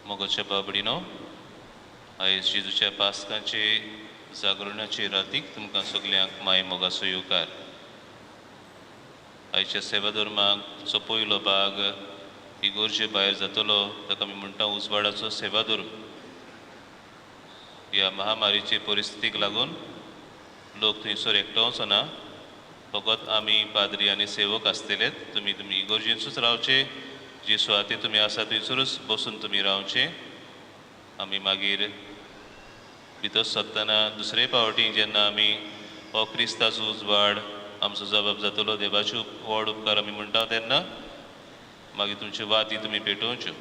मोगाच्या बाबडीनो आयज जेजूच्या पास्काचे जागरणाचे रातीक तुमकां सगल्यांक माय मोगाचो येवकार. आयच्या सेवा धर्माक पयलो भाग इगोर्जे भायर जातलो ताका आमी म्हणटा उजवाडाचो सेवा धर्म. ह्या महामारीचे परिस्थितीक लागून लोक थंयसर एकटो वचना, फकत आमी पाद्री आनी सेवक आसतलेत. तुमी इगोर्जेंसूच रावचे, जी सुवाते तुमी आसा थंयसरूच बसून तुमी रावचे. आमी मागीर भितर सरतना दुसरे फावटी जेन्ना आमी हो क्रिस्ताचो उजवाड आमचो जबाब जातलो, देवाचे व्हड उपकार आमी म्हणटा तेन्ना मागीर तुमच्यो वाती तुमी पेटोवच्यो.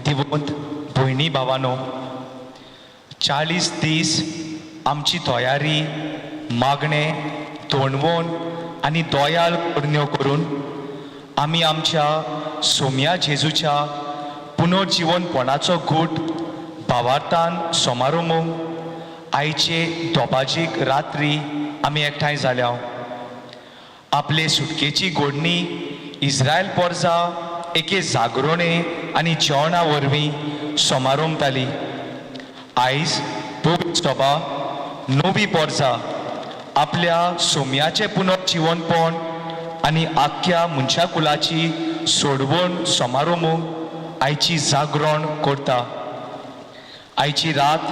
दिवंत भयणी भावानो, 40 दीस आमची तयारी मागणे तोंडवण आनी दोयाल करण्यो करून आमी आमच्या सोम्या जेजूच्या पुनर्जीवनपणाचो घूट भावार्थान समारोमूंक आयचे दोबाजीक रात्री आमी एकठांय जाल्या. आपले सुटकेची घोडणी इस्रायल पोरजा एके जागरणे आनी जेवणा वरवीं समारोमताली. आयज पवित्र सभा नवी पोरजा आपल्या सोम्याचे पुनर्जीवनपण आनी आख्या मनशा कुलाची सोडवण समारोमूंक आयची जागरण करता. आयची रात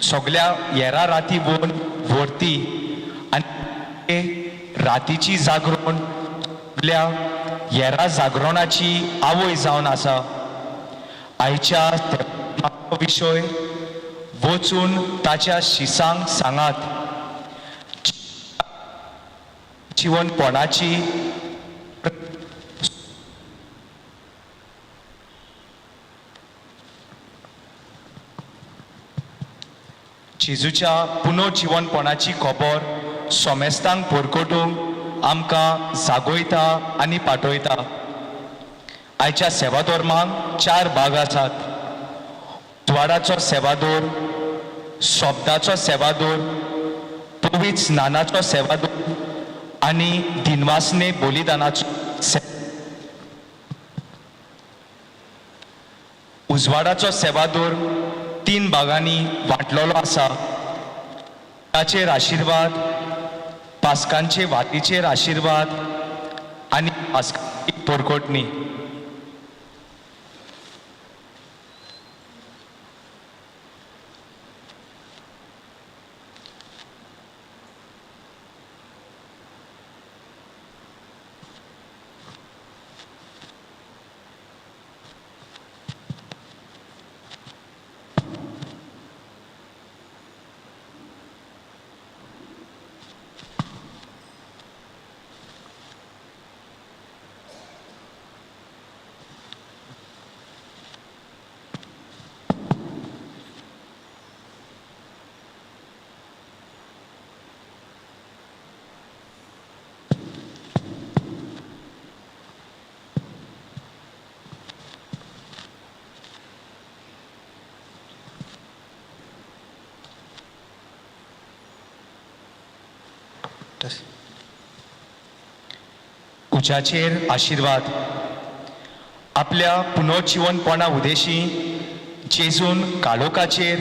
सगळ्या येरा राती व्हरती आनी रातीची जागरण येरा जागरणाची आवय जावन आसा. आयच्या विशय वचून ताच्या शिसांक सांगात. जीवनपणाची जेजूच्या पुनर्जीवनपणाची खबर सोमेस्तांक परगटूंक आमकां जागोयता आनी पाठयता. आयच्या सेवाधर्मांक 4 भाग आसात. द्वाराचो सेवादोर, शब्दाचो सेवादोर, पवित्र स्नानाचो सेवादोर आनी दिनवासने बलिदानाचो उजवाडाचो सेवादोर 3 भागांनी वांटलेलो आसा. ताचेर आशिर्वाद, पास्कांचे वातीचेर आशिर्वाद आनी पास्कांची परगटणी. उज्याचेर आशिर्वाद. आपल्या पुनर्जीवनपणा उदेशी जेजून काळोखाचेर,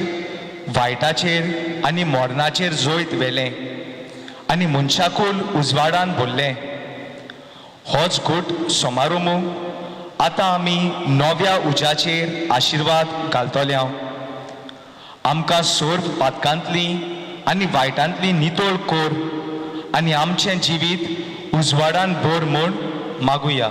वायटाचेर आनी मरणाचेर जोयत व्हेलें आनी मनशाकूल उजवाडान भरलें. होच घोट समारोमूंक आतां आमी नव्या उज्याचेर आशिर्वाद घालतल्या. आमकां सोर्व पातकांतली आनी वायटांतली नितळ कोर आनी आमचें जिवीत उजवाडान भर म्हूण मागुया.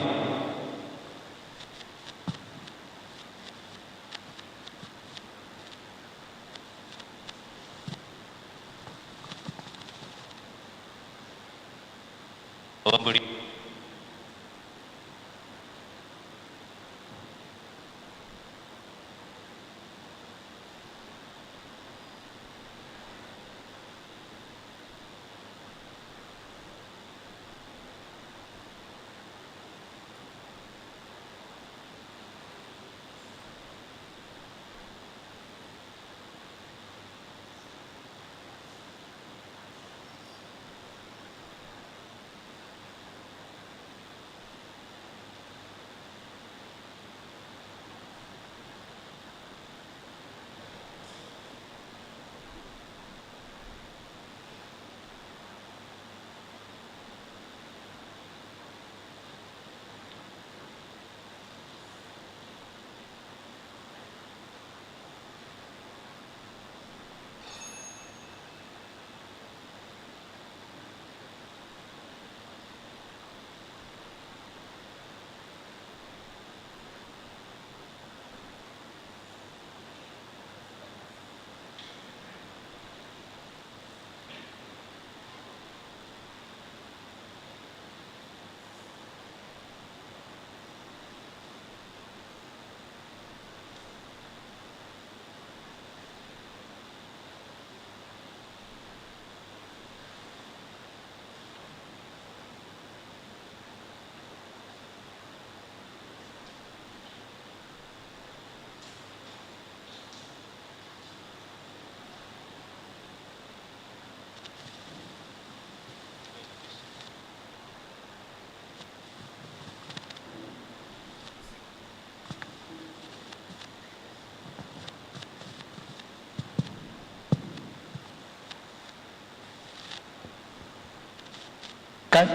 काय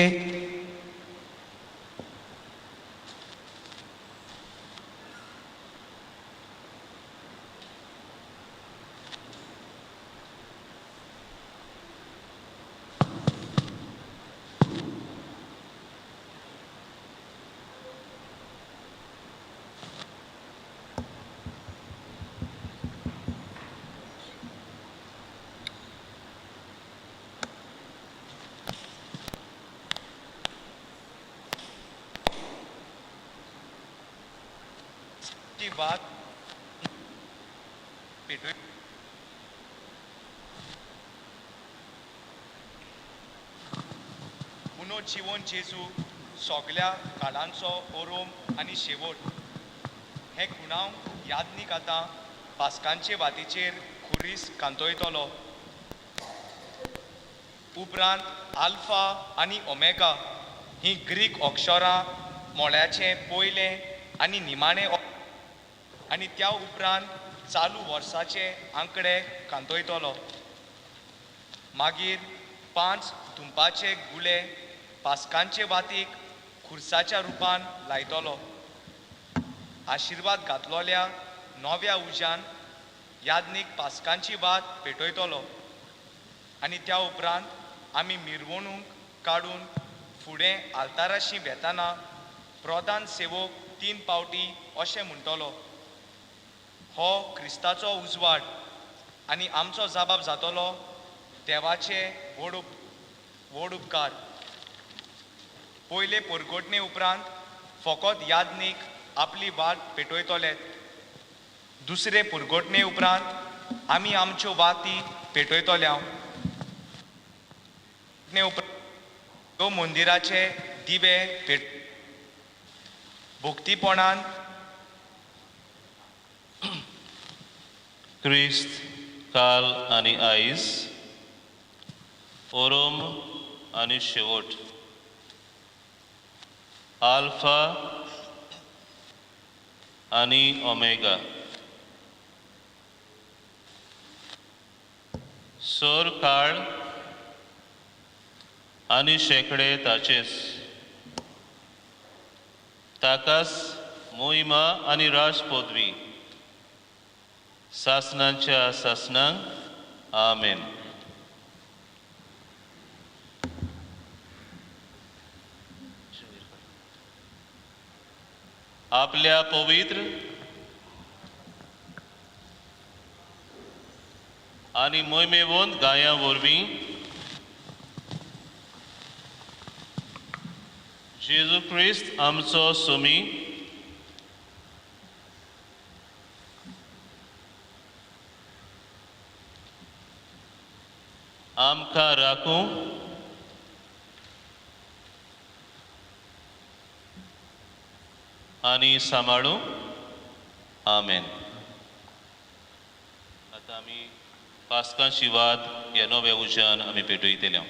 ए ची बात पेटोय पुनर्जीवन जेजू सगळ्या काळांचो ओरोम आनी शेवट हे गुणांव यादनीक आतां पास्कांचे वातीचेर खुरीस कांतयतलो. उपरांत आल्फा आनी ओमेगा ही ग्रीक अक्षरां मोळ्याचें पयलें आनी निमाणें आनी त्या उपरांत चालू वर्साचे आंकडे कांतयतलो. मागीर 5 धुंपाचे गुळे पास्कांचे वातीक खुर्साच्या रुपान लायतलो. आशिर्वाद घातलोल्या नव्या उज्यान यादनीक पास्कांची वात पेटयतलो आनी त्या उपरांत आमी मिरवणूक काडून फुडें आल्ताराशी वेताना प्रधान सेवक 3 पावटी अशें म्हणटलो, हो क्रिस्ताचो उजवाड आनी आमचो जबाब जातलो देवाचे व्हड उपकार. पयले परगोटणे उपरांत फकत यादनीक आपली वाट पेटयतले. दुसरे परगोटणे उपरांत आमी आमच्यो वाती पेटयतल्या. उपरांत मंदिराचे दिवे भक्तीपणान क्रिस्त काल आनी आयज, ओरोम आनी शेवट, आल्फा आनी ओमेगा, सोर काळ आनी शेकडे ताचेच, ताकाच मोहिमा आनी राज पदवी सासनांच्या सासनांक आमेन. आपल्या पवित्र आनी मोहिमेवंत गायां वरवीं जेजू क्रिस्त आमचो सोमी आमकां राखूं आनी सांबाळूं. आमेन. आतां आमी पास्कांची वात ह्या नव्या उज्यान आमी पेटयतल्या.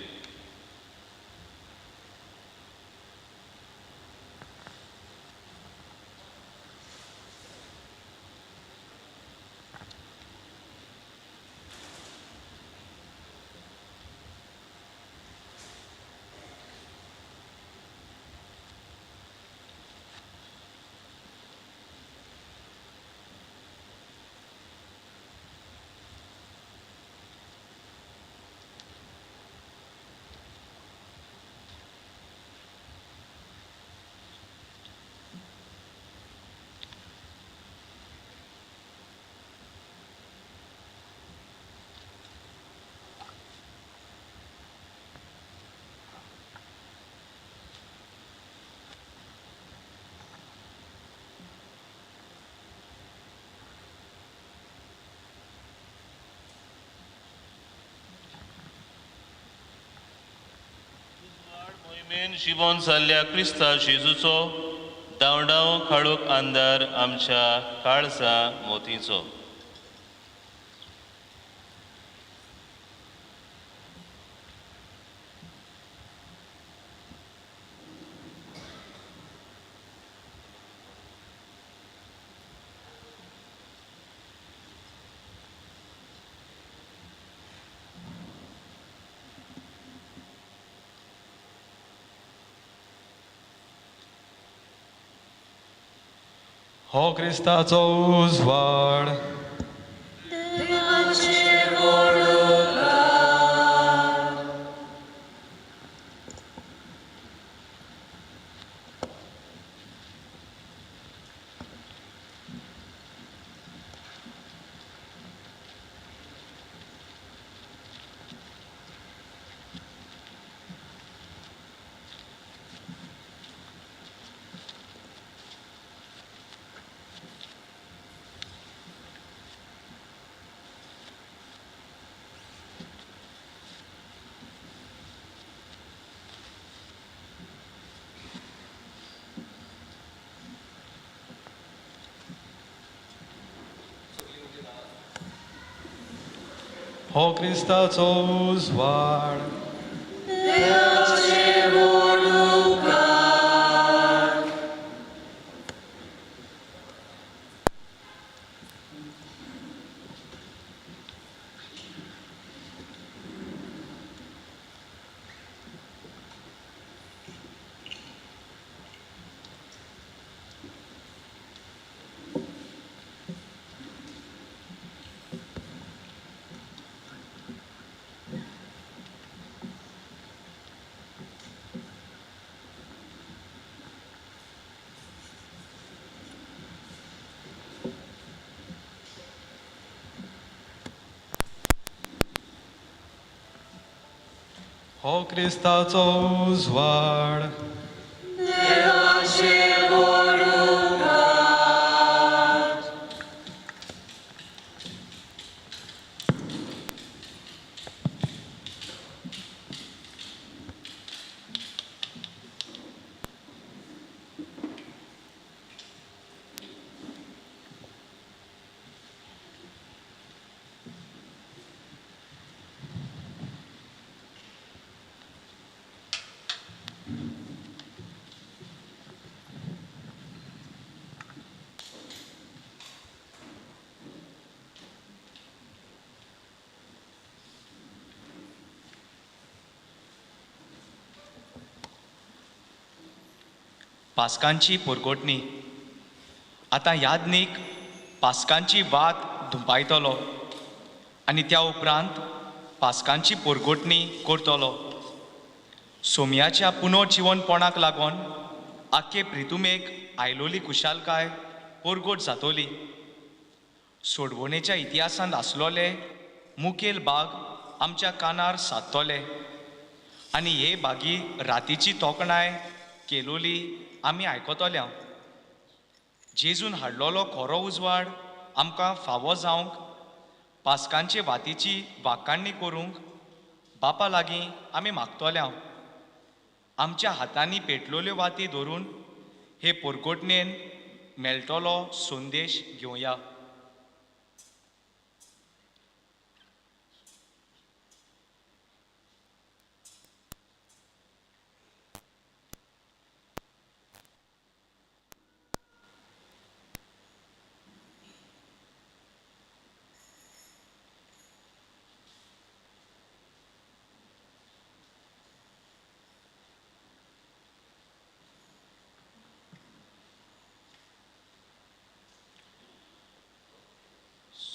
मोहिमेन जिवन जाल्ल्या क्रिस्ता जेजूचो धांवडाव काळोख अंधार आमच्या काळजा मोतीचो. हो क्रिस्ताचो उजवाड हो क्रिस्ताचो उजवाड हो क्रिस्ताचो उजवाड पास्कांची पोरगोटणी. आतां यादनीक पास्कांची वात धुंपायतलो आनी त्या उपरांत पास्कांची पोरगोटणी करतलो. सोमयाच्या पुनर्जिवनपणाक लागून आख्खे प्रितुमेक आयलोली कुशालकाय पोरगोट जातोली. सोडवणेच्या इतिहासांत आसलोले मुखेल भाग आमच्या कानार सादतोले आनी हे भागी रातीची तोखणाय केलोली आमी आयकतल्या. जेजून हाडलोलो खरो उजवाड आमकां फावो जावंक पास्कांचे वातीची वाखाणणी करूंक बापा लागीं आमी मागतल्या. आमच्या हातांनी पेटलोल्यो वाती धरून हे पोरगोटणेन मेळटलो संदेश घेवया.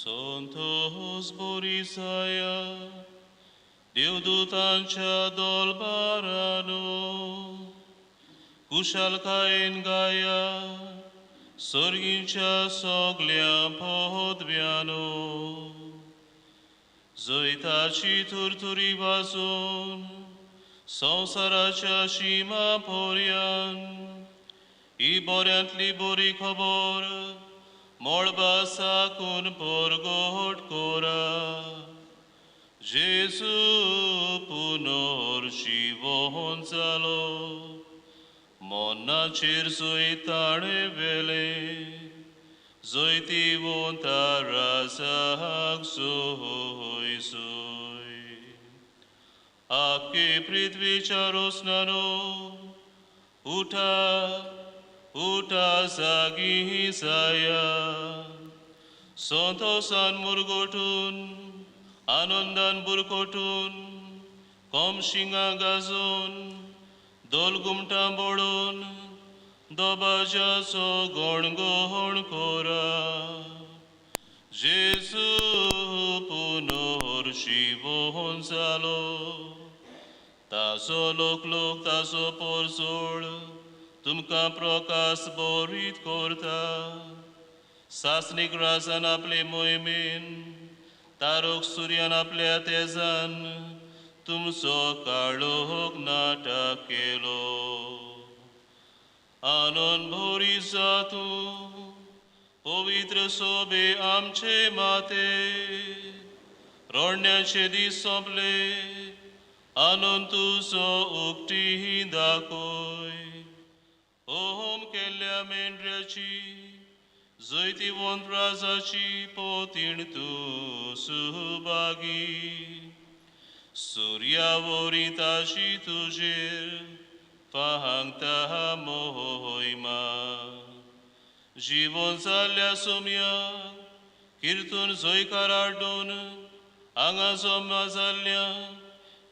Santos Borisaya, देवदूतांच्या दोलबारानो, कुशलकायेन गाया, सर्गींच्या सगळ्या पदव्यानो, जैताची तुरतुरी वाजून, संवसाराच्या शिमा पर्यान, ही बऱ्यांतली बरी खबर, मोळबा साकून परगोट कोरा. जेजू पुनर्जीवन जालो, मोनाचेर जंय ताणे वेले, जंय तिवंता राजाक जय जय. आख्खे पृथ्वीच्या रोसनानो, उठा उठा जागी जाया. संतोषान मुरगोटून आनंदान बुरकोटून कोमशिंगा गाजून दोल घुमटां बोडून dobajaso gongorn kora. Jesu punor shivon salo. Taso loklok taso porsol. तुमका प्रकाश बोरीत करता सासनीक रासान आपले मोहिमेन तारोक सूर्यान आपल्या तेजान तुमचो काळोख नाटक केलो आनंद भोरी जातू पवित्र सोबे आमचे माते रोडण्याचे दीस सोंपले आनंद तुझो उक्ती दाखोय ओम केल्ल्या मेंढऱ्याची जैती वनराजाची पोतीण तूं सुभागी सूर्यावरी ताची तुजेर पाहांगता मोहिमा जीवन जाल्ल्या सोम्याक किर्तून जयकार हाडून हांगा जमा जाल्ल्या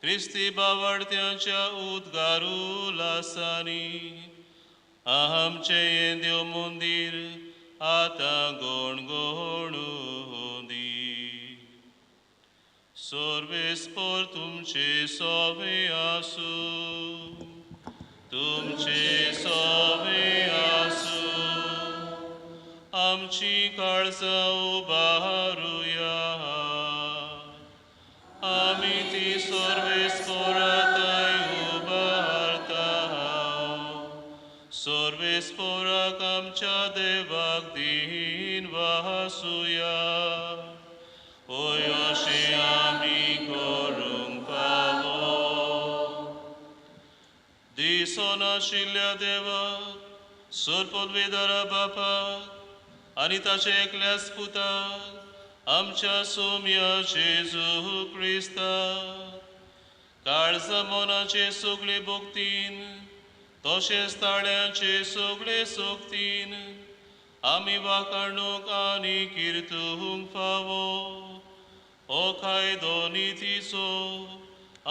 क्रिस्ती बावार्थ्यांच्या उद्गारू लासांनी आमचे ये देव मंदिर आतां गणगणून दी सर्वेस्पर तुमचे सोवे आसूं तुमचे सोवे आसूं आमची काळजां उबारुया आमी ती सर्वेस्पराताय उबारता सर्वेस्पराक आमच्या देवाक दीन वासूया ओय अशें आमी करूंक पावो दिसोन आशिल्ल्या देवाक सोरपदवेदारा बापाक आनी ताचे एकल्याच पुताक आमच्या सोम्या जेजू क्रिस्ताक काळजा मोनाचे सगळे भोगतीन तशेंच ताळ्यांचे सगळे सोक्तीन आमी वाखाणूक आनी किर्तूंक फावो हो कायदो नितीचो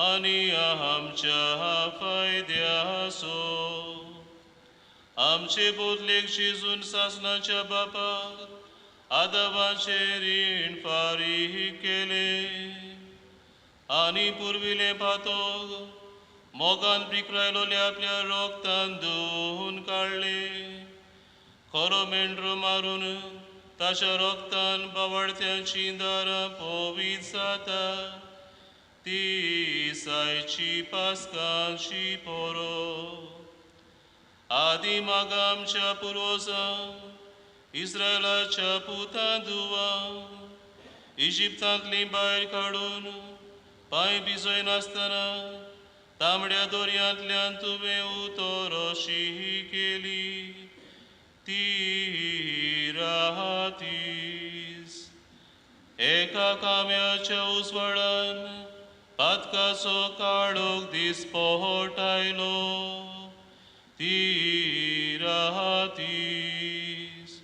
आनी आमच्या फायद्याचो आमचे बोदलेक शिजून सासणाच्या बापाक आदवाचे रीण फारीक केले आनी पुर्विले पातोक मोगान पिकरायलोल्या आपल्या रोगतान धुवन काडले खरो मेंढरो मारून ताच्या रोगतान बावार्थ्यांची दारां पवित जाता ती सायची पास्कांची पोरो आदी मागा आमच्या पुर्वजां इस्रायलाच्या पुतां धुवा इजिप्तांतली भायर काडून पांय भिजय नासतना तांबड्या दोर्यांतल्यान तुवें उतोरोशी केली ती रातीस एका काम्याच्या उजवाडान पातकाचो काळोख दीस पोहटायलो ती रातीस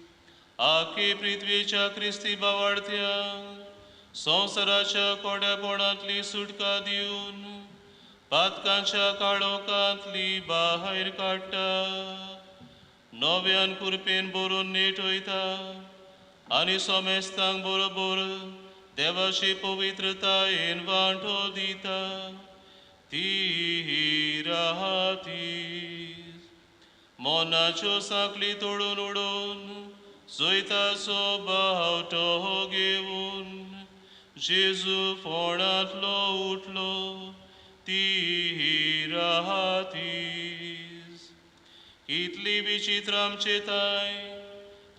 आखे पृथ्वीच्या क्रिस्ती बावार्थ्यांक संवसाराच्या कोड्यापणांतली सुटका दिवन पातकांच्या काळोखांतली भायर काडटा नव्यान कुरपेन बरोवन नेटयता आनी सोमेस्तांक बरोबर देवाची पवित्रतायेन वांटो दिता ती रातीस मोनाच्यो साखली तोडून उडोवन जोयताचो बावटो घेवन जेजू फोंडांतलो उठलो ती रातीस इतली विचित्र आमचे ताय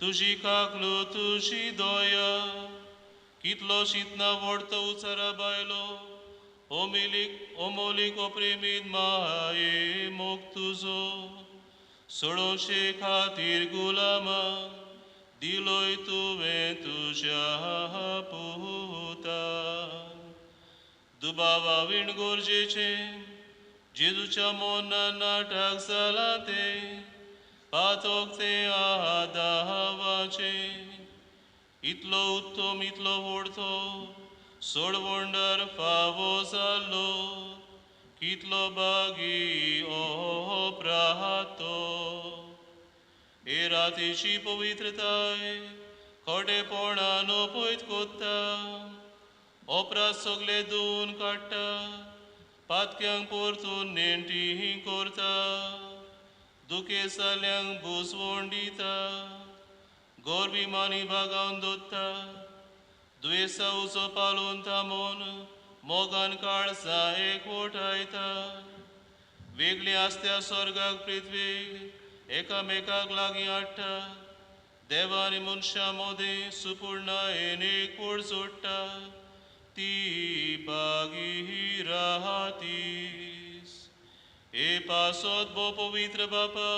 तुजी काकलो तुजी दोया कितलो शितना वडतो उचारा बायलो ओमोलीक ओप्रेमीत माये मोग तुजो सोडोवचे खातीर गुलामा दिलोय तुवें तुज्या पुता दुबावा विण गोरजेचे जेजूच्या मोनान नाटक जाला ते पातोक ते आदावाचे इतलो उत्तम इतलो व्हडतो सोडवंडर फावो जाल्लो कितलो बागी ओ प्रातो हे रातीची पवित्रताय खोटेपणान पयत कोत्ता ओपरात सगळे धुवन काडटा पातक्यांक परतून नेणटी करता दुखेसाल्यांक बुसवण दिता गोरबिमानी बागावन दोत्ता दुयेसा उजो पालोवन थांबोवन मोगान काळसा एकवट आयता वेगळी आसत्या स्वर्गाक पृथ्वीक एकामेकाक लागीं हाडटा देवानी मनशां मोदें सुपूर्णायेन एकवट जोडटा ती बागी राहतीस हे पासोत बो पवित्र बापा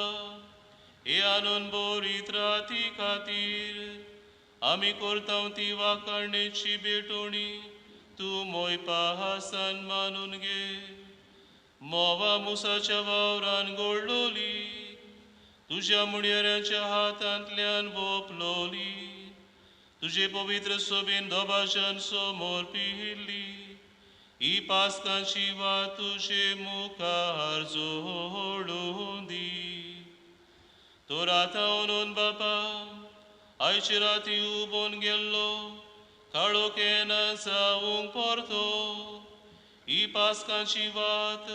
हे आनंद बोरीत राती खातीर आमी करता ती वाकाणेची बेटोणी तूं मोयपा सन्मानून घे मोवा मुसाच्या वावरान गोडलोली तुज्या मुणयाऱ्याच्या हातांतल्यान बोपलोली तुजे पवित्र सोबीन दोबाशान समोर पिहिल्ली ही पास्कांची वात तुजे मुखार जोडून दी तो राता ओनून बापा आयचे राती उबोन गेल्लो काळोखेन जावंक परतो ही पास्कांची वात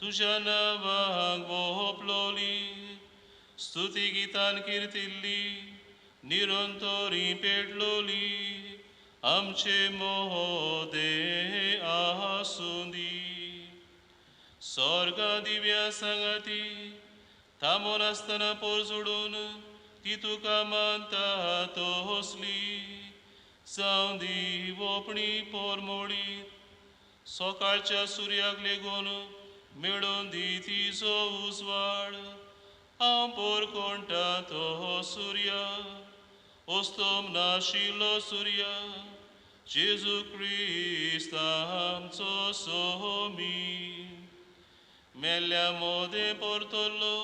तुज्या नांवाक बोपलोली स्तुती गितान किर्तिल्ली निरंतरी पेटलोली आमचे मोदे आसूं दी स्वर्गा दिव्या सांगाती थांबोन आसतना पोर जोडून ती तुका मानता तोसली जावं दी ओपणी पोर मोडीत सकाळच्या सुर्याक लेगून मेळोवन दी तिचो उजवाड हांव पोर कोणटा तो सुर्या ओस्तोम नाशिल्लो सुर्या जेजू क्रिस्त आमचो सोमी मेल्ल्या मोदे परतलो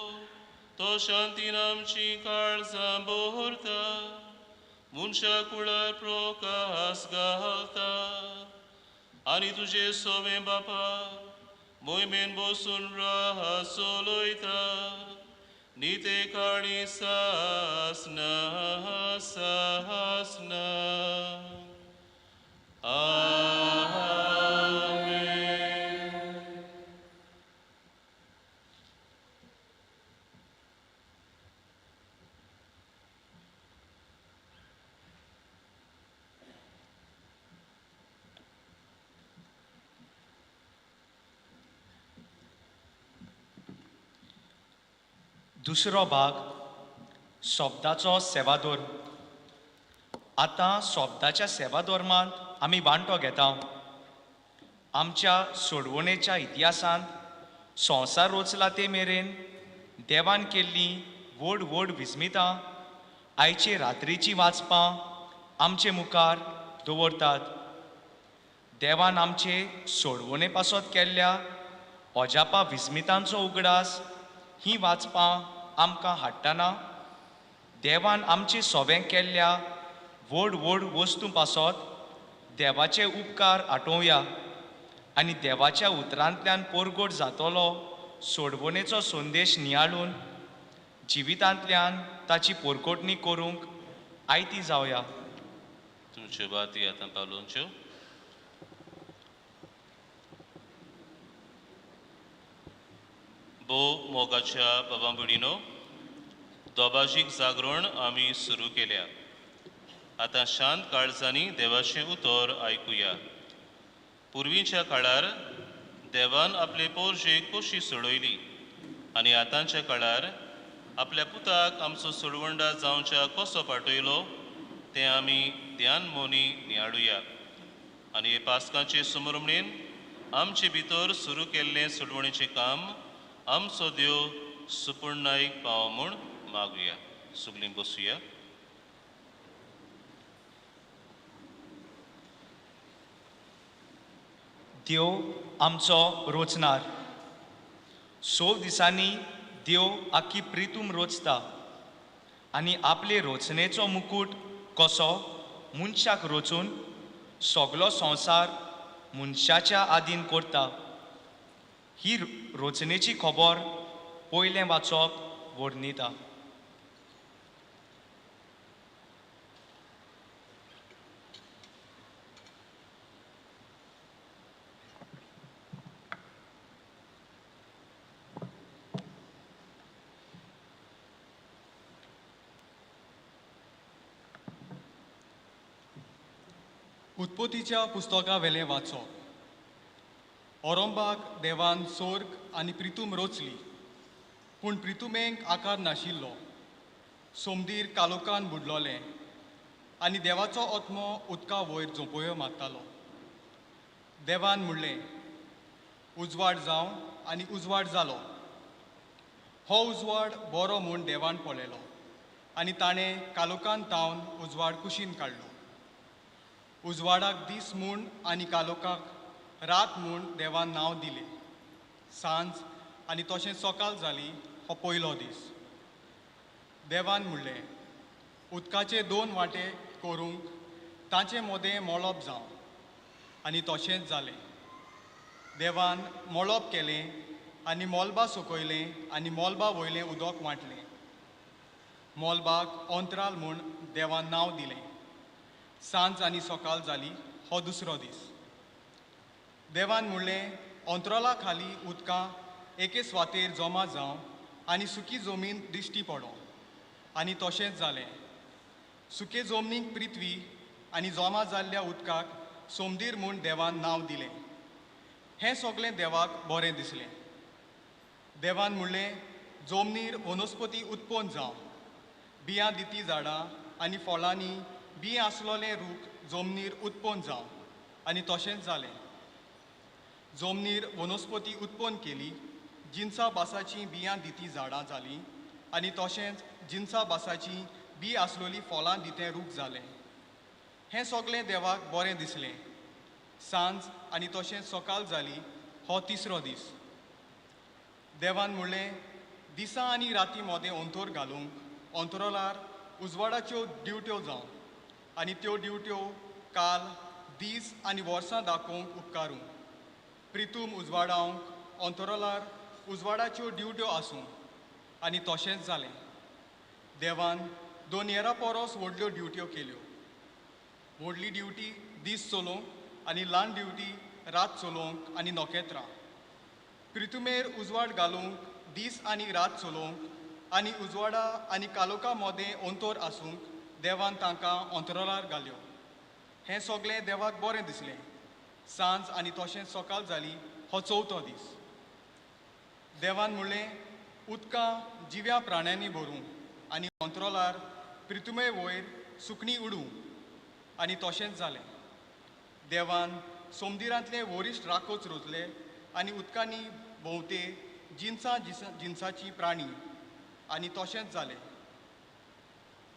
तो शांतीन आमची काळजां भरता मनशा कुळार प्रकाश घालता आनी तुजे सोवे बापा मोहिमेन बसून राहा चलयता निते काळी सासना सासना आमेन. दुसरो भाग शब्दाचो सेवादोर. आतां शब्दाच्या सेवाधर्मांत आमी वांटो घेता. आमच्या सोडवणेच्या इतिहासांत संवसार रचला ते मेरेन देवान केल्लीं व्हड व्हड विस्मितां आयचे रात्रीची वाचपां आमचे मुखार दवरतात. देवान आमचे सोडवणे पासत केल्ल्या अजापा विस्मितांचो उगडास ही वाचपां आमकां हाडटना देवान आमचे सोबें केल्ल्या व्हड व्हड वस्तू पासत देवाचे उपकार आठोवया आनी देवाच्या उतरांतल्यान पोरगोट जातलो सोडवणेचो संदेश नियाळून जिवितांतल्यान ताची पोरगोटणी करूंक आयती जावया. तुमच्यो बाती आतां पावलोवच्यो. बो मोगाच्या बाबा भयणीनो, दोबाजीक जागरण आमी सुरू केल्या. आतां शांत काळजांनी देवाचें उतर आयकुया. पुर्वीच्या काळार देवान आपले पोरजे कशी सोडयली आनी आतांच्या काळार आपल्या पुताक आमचो सोडवंडा जावच्या कसो पाठयलो तें आमी ध्यान मोनी नियाळुया. आनी हे पास्कांचे सुमरमणेन आमचे भितर सुरू केल्लें सोडवणेचें काम आमचो देव सुपूर्णायक पावो म्हूण मागुया. सुगलीं बसुया. देव आमचो रोचणार. 6 दिसांनी देव आख्खी प्रितूम रोचता आनी आपले रोचनेचो मुकूट कसो मनशाक रोचून सगलो संवसार मनशाच्या आदीन करता. ही रोचनेची खबर पयलें वाचप वर्णिता. उत्पत्तीच्या पुस्तका वेलें वाचप. औरंबाक देवान सोर्ग आनी प्रितूम रोचली, पूण प्रितुमेक आकार नाशिल्लो. सोमदीर कालोकान बुडलोलें आनी देवाचो ओत्मो उदका वयर झोंपयो मारतालो. देवान म्हणलें, उजवाड जावं, आनी उजवाड जालो. हो उजवाड बरो म्हूण देवान पळयलो, आनी ताणें कालोकान तावन उजवाड कुशीन काडलो. उजवाडाक दीस म्हूण आनी कालोकाक रात म्हूण देवान नांव दिलें. सांज आनी तशें सकाळ जाली हो पयलो दीस. देवान म्हणलें, उदकाचे 2 वांटे करूंक ताचें मोदें मळब जावं, आनी तशेंच जालें. देवान मळब केलें आनी मोलबा सकयलें आनी मोलबा वयलें उदक वांटलें. मोलबाक अंतराल म्हूण देवान नांव दिलें. सांज आनी सकाळ जाली हो दुसरो दीस. देवान म्हणलें, अंतराला खाली उदकां एके सुवातेर जमा जावं आनी सुकी जमीन दिश्टी पडो, आनी तशेंच जालें. सुके जमनीक पृथ्वी आनी जमा जाल्ल्या उदकाक सोमदीर म्हूण देवान नांव दिलें. हें सगळें देवाक बरें दिसलें. देवान म्हणलें, जमनीर वनस्पती उत्पन्न जावं, बियां दिती झाडां आनी फळांनी बी आसलोलें रूख जमनीर उत्पन्न जावं, आनी तशेंच जालें. जमनीर वनस्पती उत्पन्न केली, जिन्सा बासाचीं बियां दिती झाडां जालीं, आनी तशेंच जिन्सा बासाचीं बी आसलोलीं फळां दितें रूख जालें. हें सगळें देवाक बरें दिसलें. सांज आनी तशेंच सकाळ जाली हो तिसरो दीस. देवान म्हणलें, दिसा आनी राती मोदें अंतर घालूंक अंतराळार उजवाडाच्यो ड्युट्यो जावं, आनी त्यो ड्युट्यो काल, दीस आनी वर्सां दाखोवंक उपकारूं. प्रितूम उजवाडावंक अंतराळार उजवाडाच्यो ड्युट्यो आसूं, आनी तशेंच जालें. देवान 2 येरा परस व्हडल्यो ड्युट्यो केल्यो. व्हडली ड्युटी दीस चलोवंक आनी ल्हान ड्युटी रात चलोवंक आनी नखेत्रां. प्रितुमेर उजवाड घालूंक दीस आनी रात चलोवंक आनी उजवाडा आनी कालोका मोदें अंतर आसूंक देवान तांकां अंतराळार घाल्यो. हें सगळें देवाक बरें दिसलें. सांज आनी तशेंच सकाळ जाली हो चवथो दीस. देवान म्हणलें, उदकां जिव्या प्राण्यांनी भरूं आनी अंतराळार प्रितुमे वयर सुकणीं उडूं, आनी तशेंच जालें. देवान सोमदिरांतले वरिश्ट राखोच रोचले आनी उदकांनी भोंवते जिन्साची प्राणी, आनी तशेंच जालें.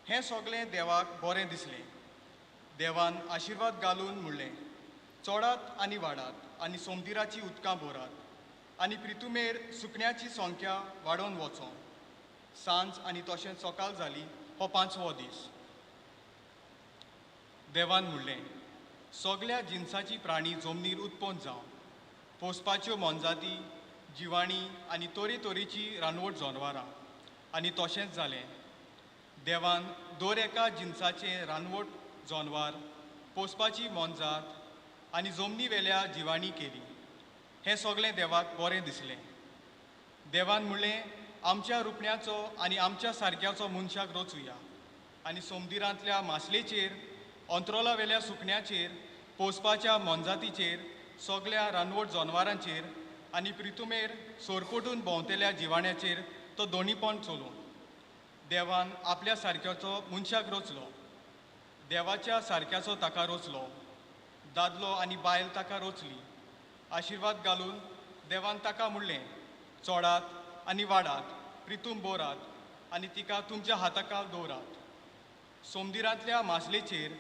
हें सगळें देवाक बरें दिसलें. देवान आशिर्वाद घालून म्हणलें, चोडात आनी वाडात आनी सोमदिराची उदकां भरात, आनी प्रितुमेर सुकण्याची संख्या वाडोवन वचो. सांज आनी तशेंच सकाळ जाली हो 5वो दीस. देवान म्हणलें, सगळ्या जिन्साची प्राणी जमनीर उत्पन्न जावं, पोसपाच्यो मोनजाती, जिवाणी आनी तरेतरेचीं रानवट जनवरां, आनी तशेंच जालें. देवान दर एका जिन्साचें रानवट जनवार, पोसपाची मोनजात आनी जमनी वेल्या जिवाणी केली. हें सगळें देवाक बरें दिसलें. देवान म्हणलें, आमच्या रुपण्याचो आनी आमच्या सारक्याचो मनशाक रचुया, आनी सोमदिरांतल्या मासलेचेर, अंतराळा वेल्या सुकण्याचेर, पोसपाच्या मोनजातीचेर, सगळ्या रानवट जनवारांचेर आनी प्रितुमेर सोरपटून भोंवतेल्या जिवाण्याचेर तो दोनीपण चलोवन. देवान आपल्या सारक्याचो मनशाक रचलो. देवाच्या सारक्याचो ताका रचलो. दादलो आनी बायल ताका रचली. आशिर्वाद घालून देवान ताका म्हणलें, चोडात आनी वाडात, प्रितूम भरात आनी तिका तुमच्या हाताखाल दवरात. सोमदिरांतल्या मासलेचेर,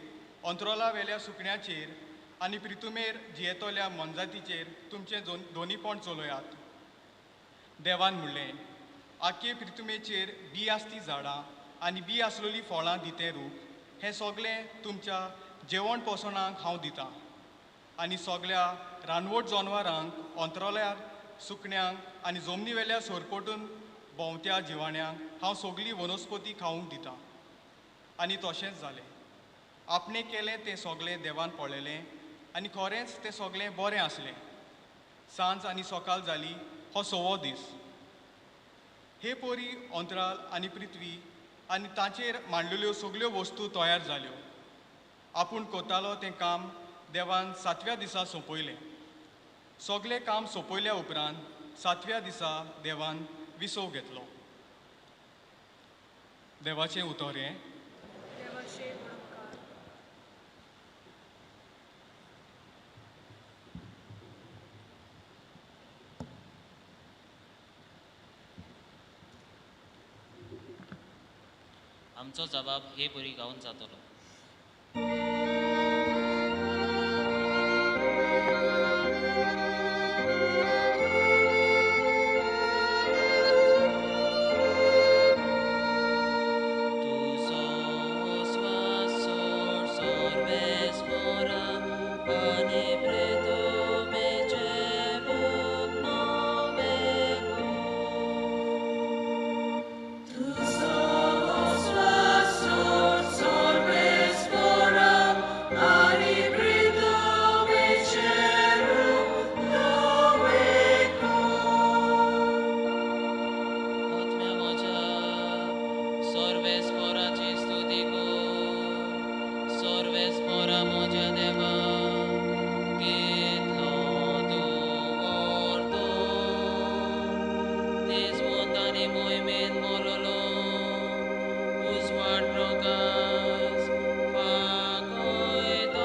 अंतराळा वेल्या सुकण्याचेर आनी प्रितुमेर जियेतोल्या मोनजातीचेर तुमचें दोनीपण चलयात. देवान म्हणलें, आख्खे प्रितुमेचेर बी आसती झाडां आनी बी आसलेलीं फळां दितें रूख, हें सगळें तुमच्या जेवण पोसणाक हांव दितां. आनी सगळ्या रानवट जनवरांक, अंतराळ्यार सुकण्यांक आनी जमनी वेल्या सोरपटून भोंवत्या जिवाण्यांक हांव सगळी वनस्पती खावंक दितां. आनी तशेंच जालें. आपणें केलें तें सगळें देवान पळयलें, आनी खरेंच तें सगळें बरें आसलें. सांज आनी सकाळ जाली हो 6वो दीस. हे परी अंतराळ आनी पृथ्वी आनी ताचेर मांडलेल्यो सगळ्यो वस्तू तयार जाल्यो. आपूण कोतालो तें काम देवान 7व्या दिसा सोंपयलें. सगळें काम सोंपयल्या उपरांत 7व्या दिसा देवान विसव घेतलो. देवाचें उतर हें. देवाचे गुणकार. आमचो जबाब हे बरी गावन जातलो. तुजो स्वास सोड सोर्बेस मोरा आनी प्रेतोबेचे रूप नवेगो. आत्म्या म्हज्या सोर्बेस पोराची स्तुती कर. सोर्बेस पोरा म्हज्या देवा कितलो तूं व्हरतो. तेज मोतांनी मोहिमेन मोरलो उजवाड प्रकाश फागयतलो.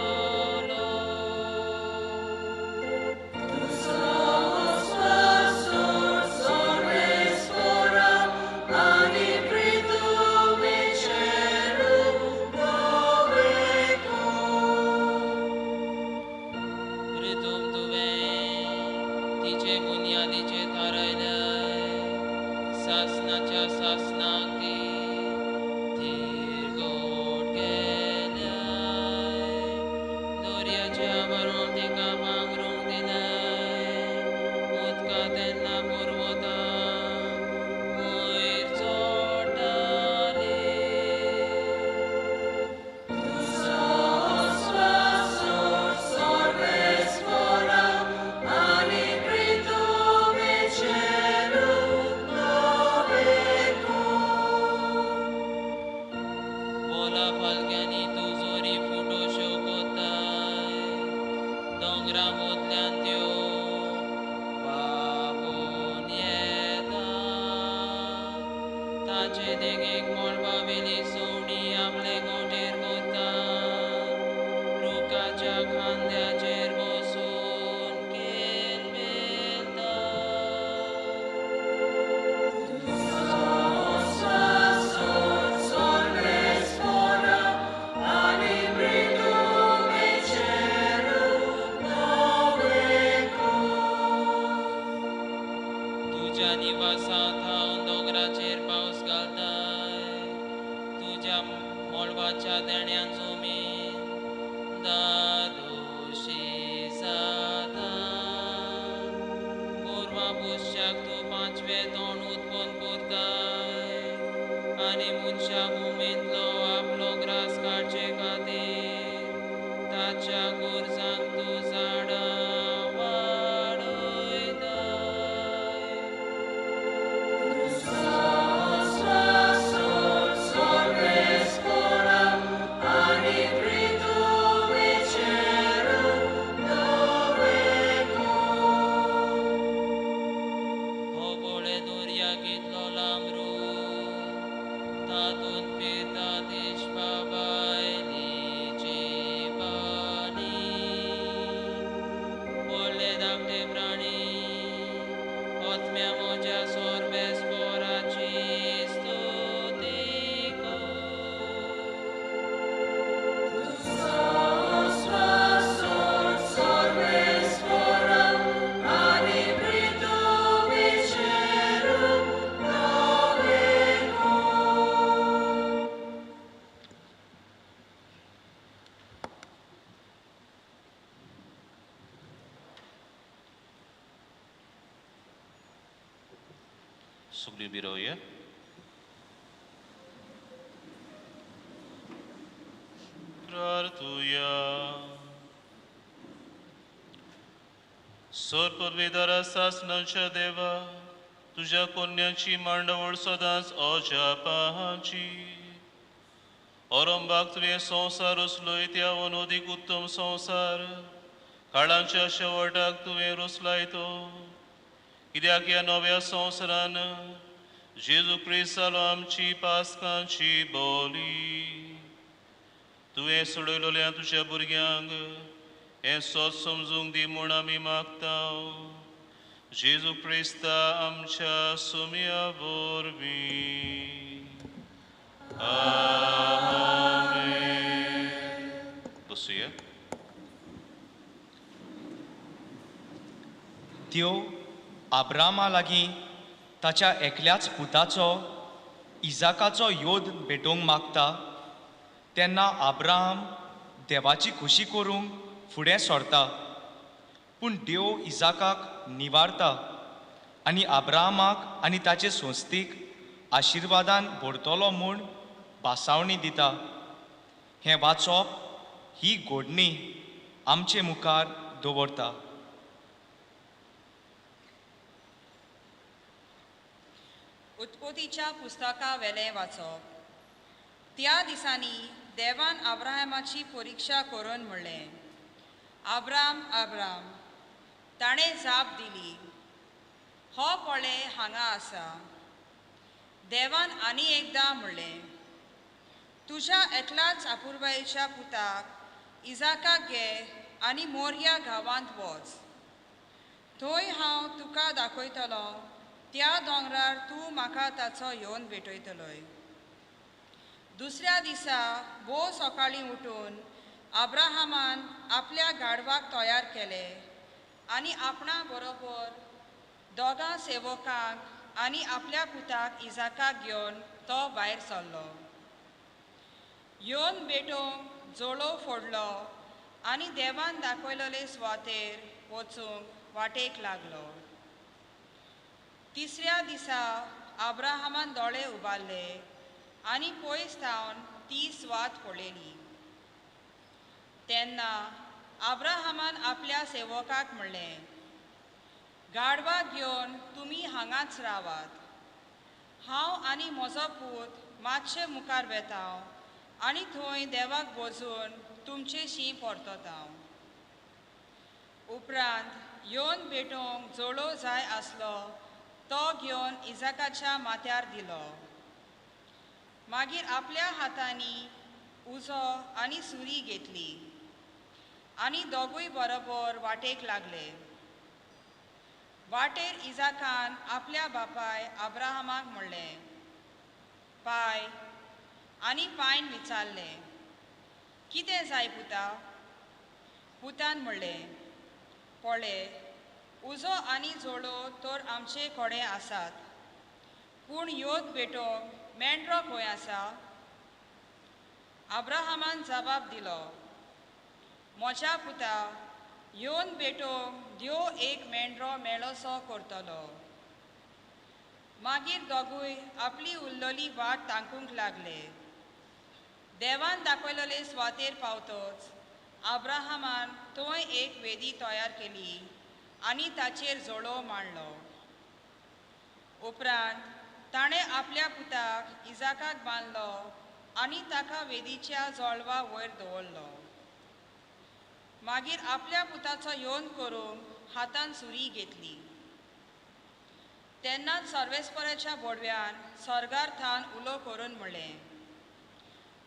प्रितूम तुवें तिचे बुनयादीचे थारायलें. सासनाच्या सासनांकी थिरगोट केल्याय. दोर्याच्या वरून तिका पांगरूंक दिलें. उदका तेन्ना पर्वतां वयर चोडटालीं. बोला फालक्यांनी तूं जोरी फुटोश्यो कोत्ताय. दोंगरा मदल्यान त्यो व्हांवून येता. ताचे देगेक मळबावेली सवणी आपले गोठेर कोत्ता. रुखाच्या खांद्याचेर बसून केलमेलता. तुझ्या निवासांत हांव दोंगराचेर पावस घालताय. तुझ्या मळबाच्या देण्यान जमीन दादोशी जाता. गोरवां पोसच्याक तूं 5वें तोंड उत्पन्न करताय. आनी मनशा भुमींतलो आपलो ग्रास काडचे खातीर ताच्या गोरजांक तूं झाडां वाडयताय. हो बोळे दोर्या कितलो लांबरू. तातूंत फिरतात इश्पा बायलीची पानी. व्हडले धाकटे प्राणी ओतम्या म्हज्या सोर्बेस पोराची स्तुती कर. सगळीं बी रावया. प्रार्थुया. सोर पदवीदारा सासनाच्या देवा तुझ्या कोन्याची मांडवळ सदांच ओजापाची. औरंबाग तुवें संवसार रचलोय त्या अनोदीक उत्तम संवसार काळांच्या शेवटाक तुवें रचलाय तो कित्याक ह्या नव्या संवसारान जेजू क्रिस्त जालो आमची पासकांची बोली तुवें सोडयलोल्या तुज्या भुरग्यांक हें सोत समजूंक दी म्हूण आमी मागता जेजू क्रिस्ता आमच्या सुमया वरवीं आमेन. बसूया. देव आब्रामा लागीं ताच्या एकल्याच पुताचो इजाकाचो योद भेटोवंक मागता तेन्ना आब्राम देवाची खुशी करूंक फुडें सरता पूण देव इजाकाक निवारता आनी आब्रामाक आनी ताचे संस्थीक आशिर्वादान भरतलो म्हूण भासावणी दिता. हें वाचप ही घोडणी आमचे मुखार दवरता. उत्पत्तीच्या पुस्तका वेलें वाचप. त्या दिसांनी देवान अब्राहमाची परिक्षा करून म्हणलें, अब्राम अब्राम. ताणें जाप दिली, हो पळय हांगा आसा. देवान आनी एकदां म्हणलें, तुज्या एकल्याच आपुरबायेच्या पुताक इजाकाक घे आनी मोर्या गांवांत वच. थंय हांव तुका दाखयतलो त्या दोंगरार तूं म्हाका ताचो येवन भेटयतलोय. दुसऱ्या दिसा भोव सकाळीं उठून अब्राहमान आपल्या गाडवाक तयार केले आनी आपणा बरोबर दोगां सेवकांक आनी आपल्या पुताक इजाकाक घेवन तो भायर सरलो. येवन भेटोवंक जोळो फोडलो आनी देवान दाखयलेले सुवातेर वचूंक वाटेक लागलो. तिसऱ्या दिसा अब्राहमान दोळे उबारले आनी पयस थावन ती सुवात पळयली. तेन्ना अब्राहमान आपल्या सेवकाक म्हणलें, गाडवाक घेवन तुमी हांगाच रावात. हांव आनी म्हजो पूत मातशे मुखार वेतांव आनी थंय देवाक भोजून तुमचेशी परततां. उपरांत येवन भेटोवंक जोळो जाय आसलो तो घेवन इजाकाच्या माथ्यार दिलो. मागीर आपल्या हातांनी उजो आनी सुरी घेतली आनी दोगूय बरोबर वाटेक लागले. वाटेर इजाकान आपल्या बापाय अब्राहमाक म्हणलें, पाय. आनी पायन विचारलें, कितें जाय पुता? पुतान म्हणलें, पळय, उजो आनी जोळो तर आमचे कडेन आसात, पूण योद भेटोवंक मेंढरो खंय आसा? अब्राहमान जबाब दिलो, म्हज्या पुता, येवन भेटोवंक देव एक मेंढरो मेळोसो करतलो. मागीर दोगूय आपली उरलेली वाट तांकूंक लागले. देवान दाखयलेले सुवातेर पावतच अब्राहमान थंय एक वेदी तयार केली आनी ताचेर जोळो मांडलो. उपरांत ताणें आपल्या पुताक इजाकाक बांदलो आनी ताका वेदीच्या जोळवा वयर दवरलो. मागीर आपल्या पुताचो येवन करूंक हातान सुरी घेतली. तेन्नाच सर्वेस्पराच्या बोडव्यान सर्गार थान उलो करून म्हणलें,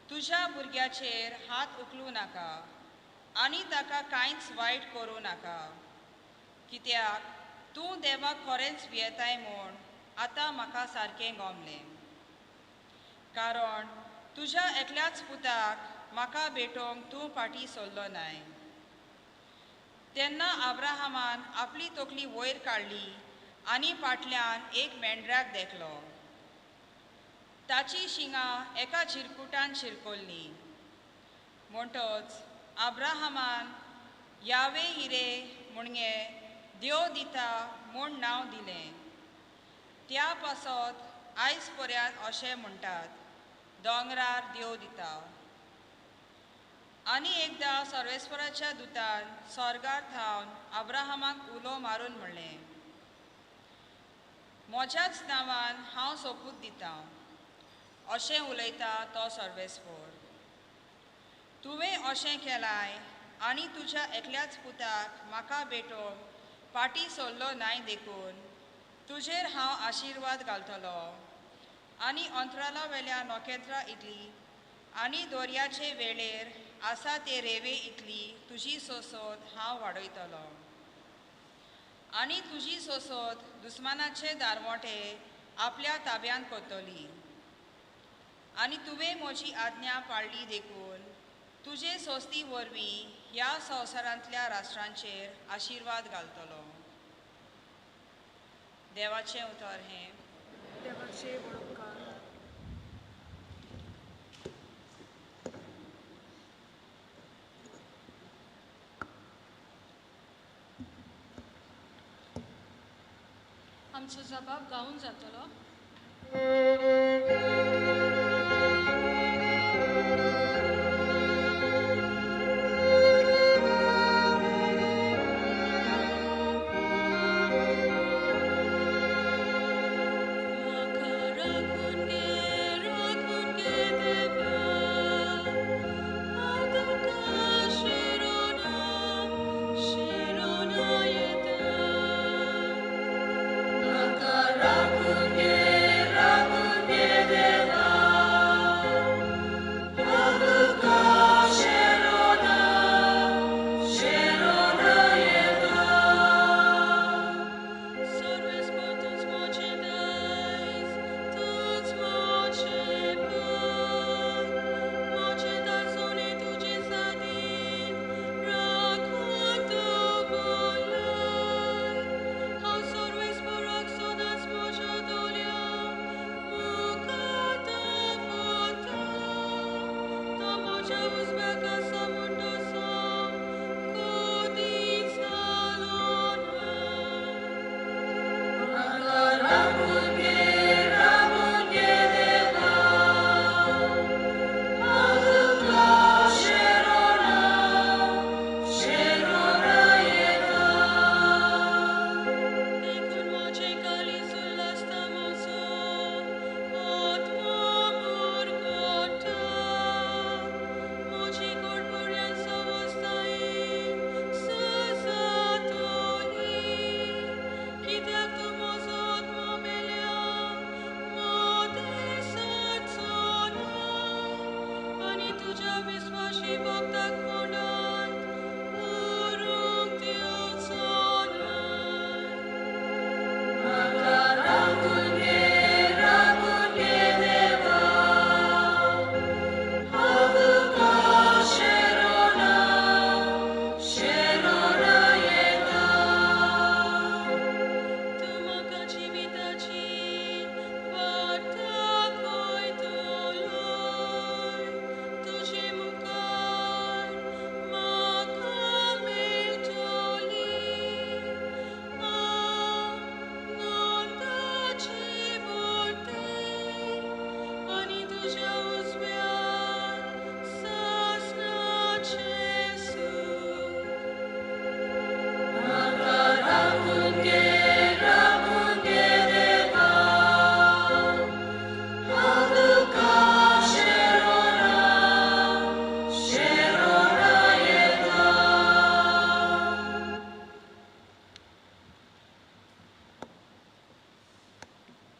तुज्या भुरग्याचेर हात उखलूं नाका आनी ताका कांयच वायट करूं नाका, कित्याक तूं देवाक खरेंच भियेताय म्हूण आतां म्हाका सारकें गमलें. कारण तुज्या एकल्याच पुताक म्हाका भेटोवंक तूं फाटीं सरलो नाय. तेन्ना अब्राहमान आपली तकली वयर काडली आनी फाटल्यान एक मेंढऱ्याक देखलो. ताची शिंगां एका चिरकुटान शिरकोल्लीं. म्हणटच अब्राहमान यावे हिरे म्हणगे देव दिता म्हूण नांव दिलें. त्या पासत आयज पर्यंत अशें म्हणटात, दोंगरार देव दिता. आनी एकदां सर्वेस्पराच्या दुतान सर्गार थावन अब्राहमाक उलो मारून म्हणलें, म्हज्याच नांवान हांव सोपूत दितां. अशें उलयता तो सर्वेस्पर. तुवें अशें केलाय आनी तुज्या एकल्याच पुताक म्हाका भेटोवंक फाटीं सोल्लो नाय देखून तुजेर हांव आशिर्वाद घालतलो आनी अंतराला वेल्या नोखेत्रां इतली आनी दोर्याचे वेळेर आसा ते रेवे इतली तुजी सोसोत हांव वाडयतलो आनी तुजी सोसोत दुस्मानाचे दारवोटे आपल्या ताब्यान कोत्तली आनी तुवें म्हजी आज्ञा पाळ्ळी देखून तुजे सोस्ती वरवीं ह्या संवसारांतल्या राष्ट्रांचेर आशिर्वाद घालतलो देवाचें उतर हें देवाचे बळोवकार आमचो जबाब गावून जातलो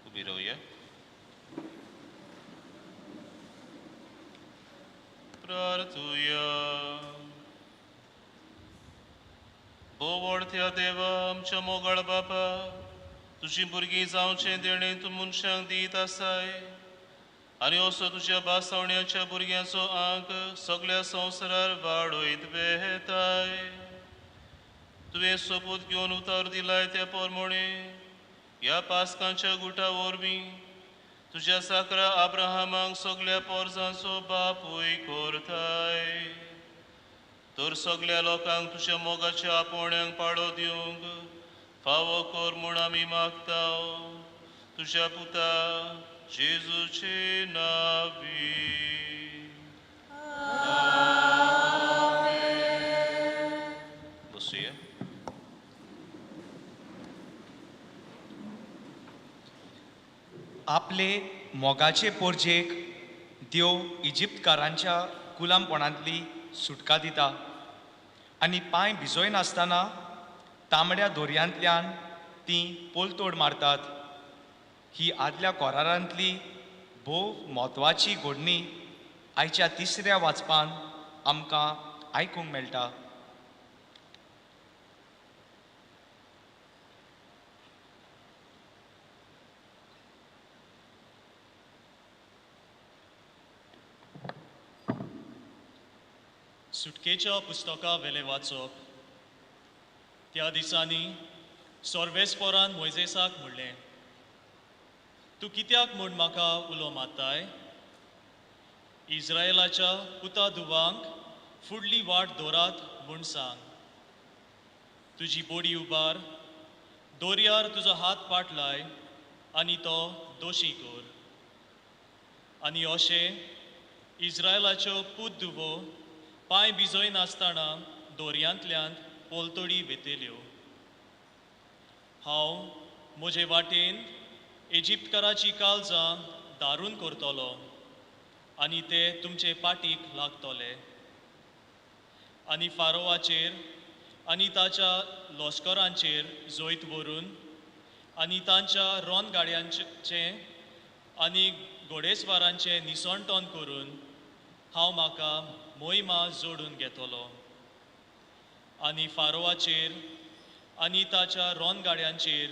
उभी राहूया प्रार्थूया बोवडत्या देवा आमच्या मोगाळ बापा तुझी भुरगीं जावचें देणें तूं मनशांक दीत आसाय आनी असो तुज्या बासावण्याच्या भुरग्याचो आंक सगळ्या संवसारार वाडोयत बेताय तुवें सोपूत घेवन उतार दिलाय त्या पोरमोणे ह्या पास्कांच्या गुटा वरवीं तुज्या साकरा आब्राहामाक सगळ्या पोरसांचो बापूय कोरताय तर सगळ्या लोकांक तुज्या मोगाच्या आपोवण्यांक पाळो दिवंक फावो कोर म्हूण आमी मागता तुज्या पुता जेजूचे नांवी बसूया आपले मोगाचे पोरजेक देव इजिप्तकारांच्या गुलामपणांतली सुटका दिता आनी पांय भिजोय नासतना तांबड्या दोरयांतल्यान तीं पोलतोड मारतात. ही आदल्या कोरारांतली भोव म्हत्वाची घडणी आयच्या तिसऱ्या वाचपान आमकां आयकूंक मेळटा. सुटकेच्या पुस्तका वेले वाचप. त्या दिसांनी सोर्वेस्पोरान मोइजेसाक म्हणलें, तूं कित्याक म्हूण म्हाका उलो मारताय? इस्रायेलाच्या पुता धुवांक फुडली वाट दोरात म्हूण सांग. तुजी बोडी उबार, दोरयार तुजो हात पाट लाय आनी तो दोशी कर. आनी अशें इस्रायेलाच्यो पूत धुवो पांय भिजोय नासतना दोरयांतल्यान पोलतोडी वेतेल्यो. हांव म्हजे वाटेन इजिप्तकाराची काळजां दारून करतलो आनी ते तुमचे पाटीक लागतले. आनी फारोवाचेर आनी ताच्या लश्करांचेर जोयत व्हरून आनी तांच्या रोनगाड्यांचे आनी घोडेस्वारांचे निसणटोन करून हांव म्हाका मोहिमा जोडून घेतलो. आनी फारोवाचेर आनी ताच्या रोनगाड्यांचेर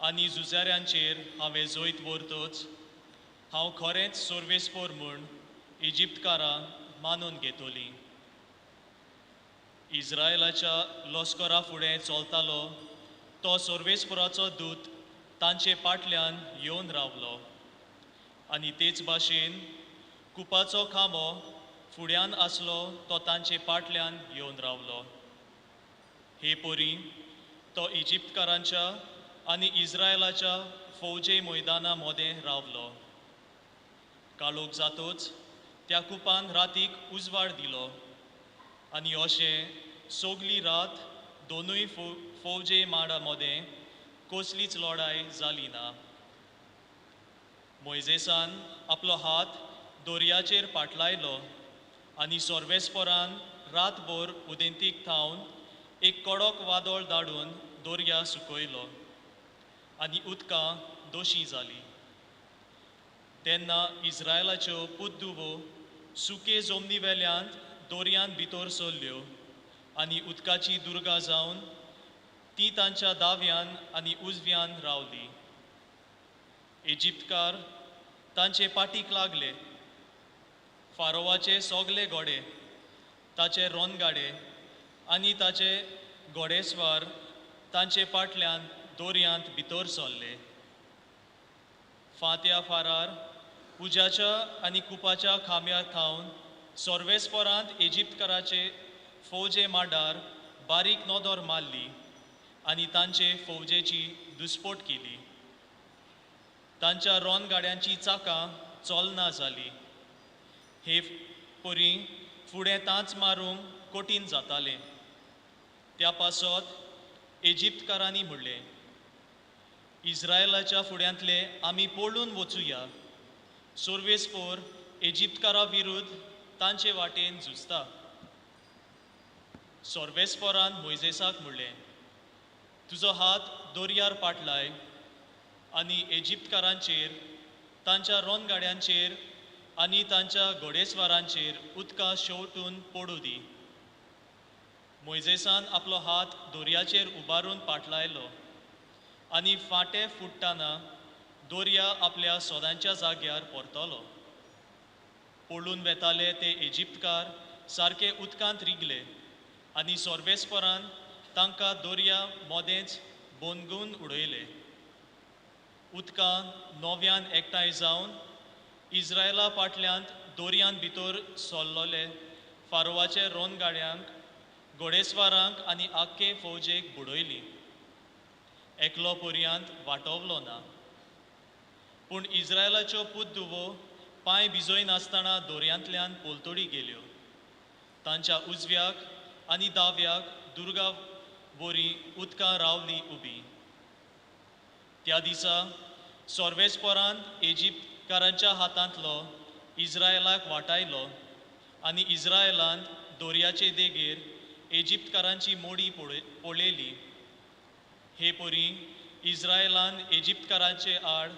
आनी झुजाऱ्यांचेर हांवें जोयत व्हरतोच हांव खरेंच सोर्वेस्पोर म्हूण इजिप्तकारां मानून घेतली. इस्रायेलाच्या लश्करा फुडें चलतालो तो सोर्वेस्पोराचो दूत तांचे फाटल्यान येवन रावलो. आनी तेच भाशेन कुपाचो खांबो फुड्यान आसलो तो तांचे फाटल्यान येवन रावलो. हे पोरी तो इजिप्तकारांच्या आनी इस्रायेलाच्या फौजे मैदाना मदें रावलो. काळोख जातोच त्या कुपान रातीक उजवाड दिलो आनी अशें सोगली रात दोनूय फौजे माडा मदें कसलीच लढाय जाली ना. मोइजेसान आपलो हात दोरयाचेर पाटलायलो आनी सोर्वेस्पोरान रातभर उदेंतीक थावन एक कडक वादळ धाडून दोर्या सुकयलो आनी उदकां दोशी जाली. तेन्ना इस्रायेलाच्यो पुतधुवो सुके जमनी वेल्यांत दोरयांत भितर सरल्यो आनी उदकाची दुर्गा जावन ती तांच्या दाव्यान आनी उजव्यान रावली. इजिप्तकार तांचे पाटीक लागले. फारोवाचे सोगले घोडे, ताचे रोनगाडे आनी ताचे घोडेस्वार तांचे फाटल्यान दोरयांत भितर सरले. फांत्या फारार उज्याच्या आनी कुपाच्या खांब्यार थावन सोर्वेस्पोरांत इजिप्तकाराचे फौजे मांडार बारीक नोदोर मारली आनी तांचे फौजेची दुस्पोट केली. तांच्या रोनगाड्यांची चाकां चलना जाली. हे पोरी फुडें तांच मारूंक कठीण जातालें. त्या पासत इजिप्तकारांनी म्हणलें, इस्रायेलाच्या फुड्यांतले आमी पळून वचुया. सोर्वेस्पोर इजिप्तकारा विरुद्ध तांचे वाटेन झुजता. सोर्वेस्पोरान मोइजेसाक म्हणलें, तुजो हात दोरयार पाटलाय आनी इजिप्तकारांचेर, तांच्या रोनगाड्यांचेर आनी तांच्या घोडेस्वारांचेर उदकां शेवटून पडू दी. मोइजेसान आपलो हात दोरयाचेर उबारून पाटलायलो आनी फाटें फुट्टाना दोर्या आपल्या सोदांच्या जाग्यार परतलो. पळून वेताले ते इजिप्तकार सारके उदकांत रिगले आनी सोर्वेस्पोरान तांकां दोर्या मोदेंच बोनगून उडयले. उदकां नव्यान एकठांय जावन इस्रायेला फाटल्यान दोरयांत भितर सरलोले फारोवाचे रोनगाड्यांक, घोडेस्वारांक आनी आख्खे फौजेक बुडयली. एकलो पर्यांत वांटवलो ना. पूण इस्रायेलाच्यो पुतधुवो पांय भिजोय नासतना दोरयांतल्यान पोलतोडी गेल्यो. तांच्या उजव्याक आनी दाव्याक दुर्गा वरी उदकां रावली उबी. त्या दिसा सोर्वेस्पोरान इजिप्तकारांच्या हातांतलो इस्रायेलाक वाटायलो आनी इस्रायेलांत दोर्याचे देगेर इजिप्तकारांची मोडी पळयली. हे पोरी, इस्रायलान इजिप्तकारांचे आड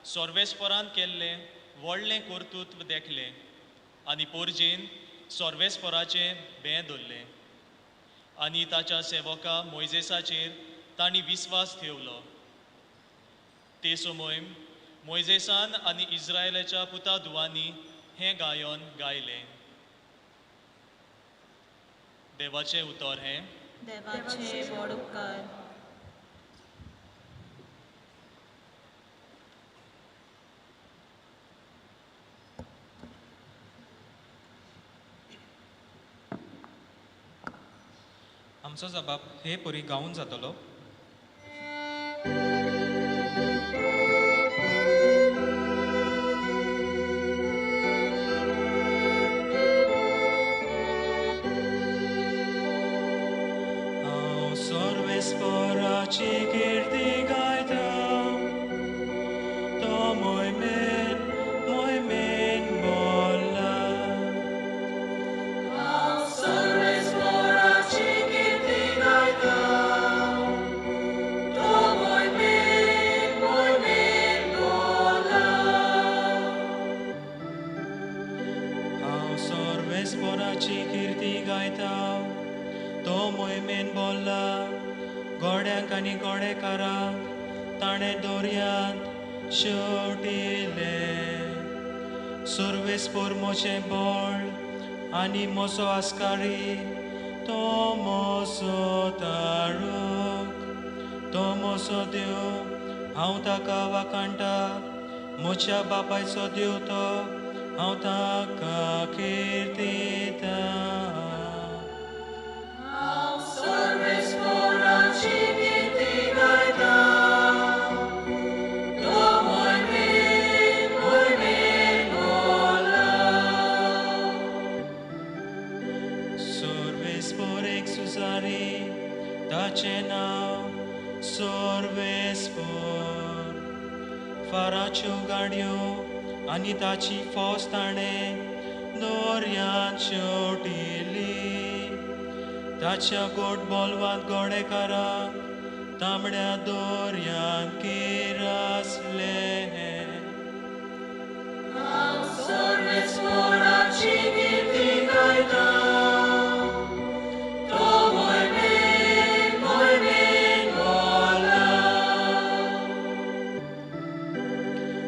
सोर्वेस्परान केल्ले व्हडलें कर्तुत्व देखलें आनी पोरजेन सोर्वेस्पराचें भें धरलें आनी ताच्या सेवका मोइजेसाचेर तांणी विस्वास ठेवलो. ते समोय मोइजेसान आनी इस्रायलाच्या पुता धुवांनी हें गायन गायलें. देवाचें उतर हें. देवाचे व्हड उपकार. आमचो जबाब हे पोरी गावून जातलो. हांव सर्वेस्पराची कीर्ती गायता, तो मोहिमेन बोल्ला. सर्वेस्पराची कीर्ती गायता, तो मोहिमेन बोल्ला. गोड्यांक आनी गोडेकारांक ताणें दोर्यांत शेवटिले. सर्वेस्पर मोचे बोळ आनी मोसो आस्कारी, तो मोसो ताळूक. तो मोसो देव हांव ताका वाखाणटा, म्हज्या बापायचो देव तो, हांव ताका कीर्तिता. सर्वेस्पर एक सुजारी, ताचें नांव सर्वेस्पर. फाराच्यो गाडयो आनी ताची फौज ताणें दोर्यांत शेवटिली. ताच्या गोड बोलवांत गोडेकारांक तांबड्या दोर्यांत किरासले.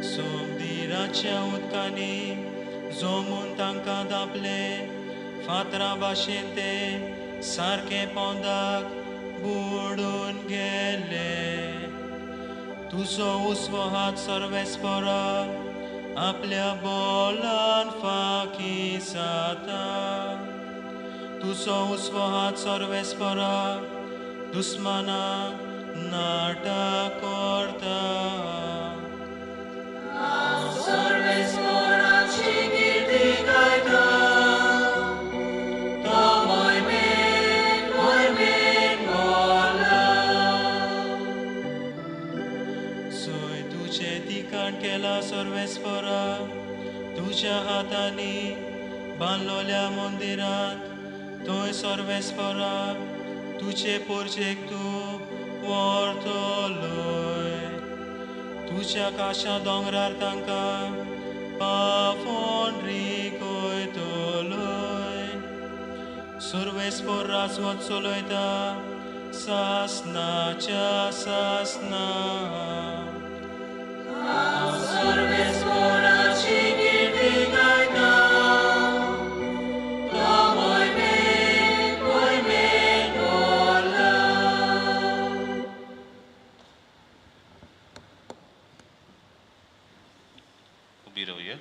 सोमदिराच्या उदकांनी जोमून तांकां दापले. फातरां भाशेन ते सारके पोंदाक बुडून गेले. तुजो उजवो हात सर्वेस्परा आपल्या बोलान फाकी जाता. तुजो उजवो हात सर्वेस्परा दुस्मानाक नाटा करता. सोय तुझे तिकाण केला सर्वेस्परा, तुझ्या हातांनी बांदलोल्या मंदिरांत. थंय सर्वेस्परा तुझे पोरचेक तूं व्हरतलोय. तुझ्या काशा दोंगरार तांकां पावोन रिकोयतलोय. सर्वेस्पर राजवट चलयता सासनाच्या सासना. उभी राहूया.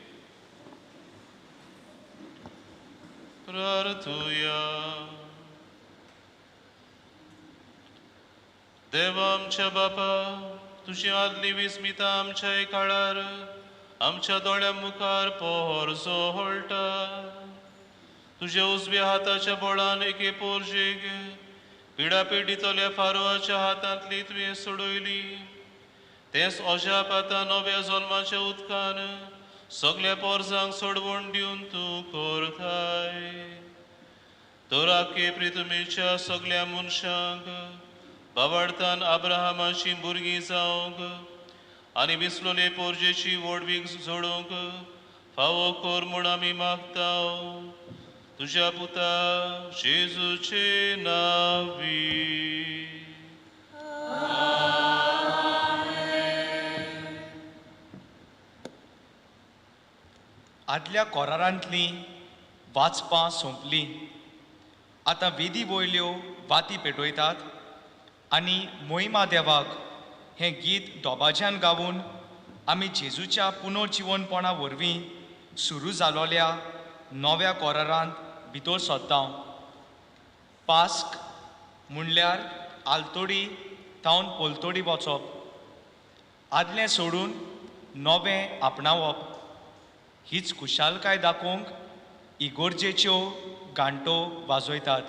प्रार्थूया. देवा आमच्या बापा, तुझी आदली विस्मिता आमच्या काळार आमच्या दोळ्या मुखार पोहर सोहळटा. तुझ्या उजव्या हाताच्या बळान एके पोरजेक पिडापिडीतल्या फारोआच्या हातांतली तुवें सोडयली. तेच अजाप आतां नव्या जल्माच्या उदकान सगळ्या पोरजांक सोडवण दिवन तूं करताय. तोराके प्रितमेच्या सगळ्या मनशांक बावडतान अब्राहमाची भुरगीं जावंक आनी विसलोले पोरजेची वडवीक जोडूंक फावो कोर म्हूण आमी मागताव तुज्या पुता जेजूचे नावी. आदल्या कोरारांतली वाचपां सोंपली. आतां वेदी वयल्यो वाती पेटयतात आनी मोहिमा देवाक हें गीत दोबाज्यान गावून आमी जेजूच्या पुनर्जिवनपणा वरवीं सुरू जालोल्या नव्या कोरारांत भितर सोदता. पास्क म्हणल्यार आलतोडी थावन पोलतोडी वचप, आदलें सोडून नवें आपणावप, हीच खुशालकाय दाखोवंक इगोर्जेच्यो गांटो वाजयतात.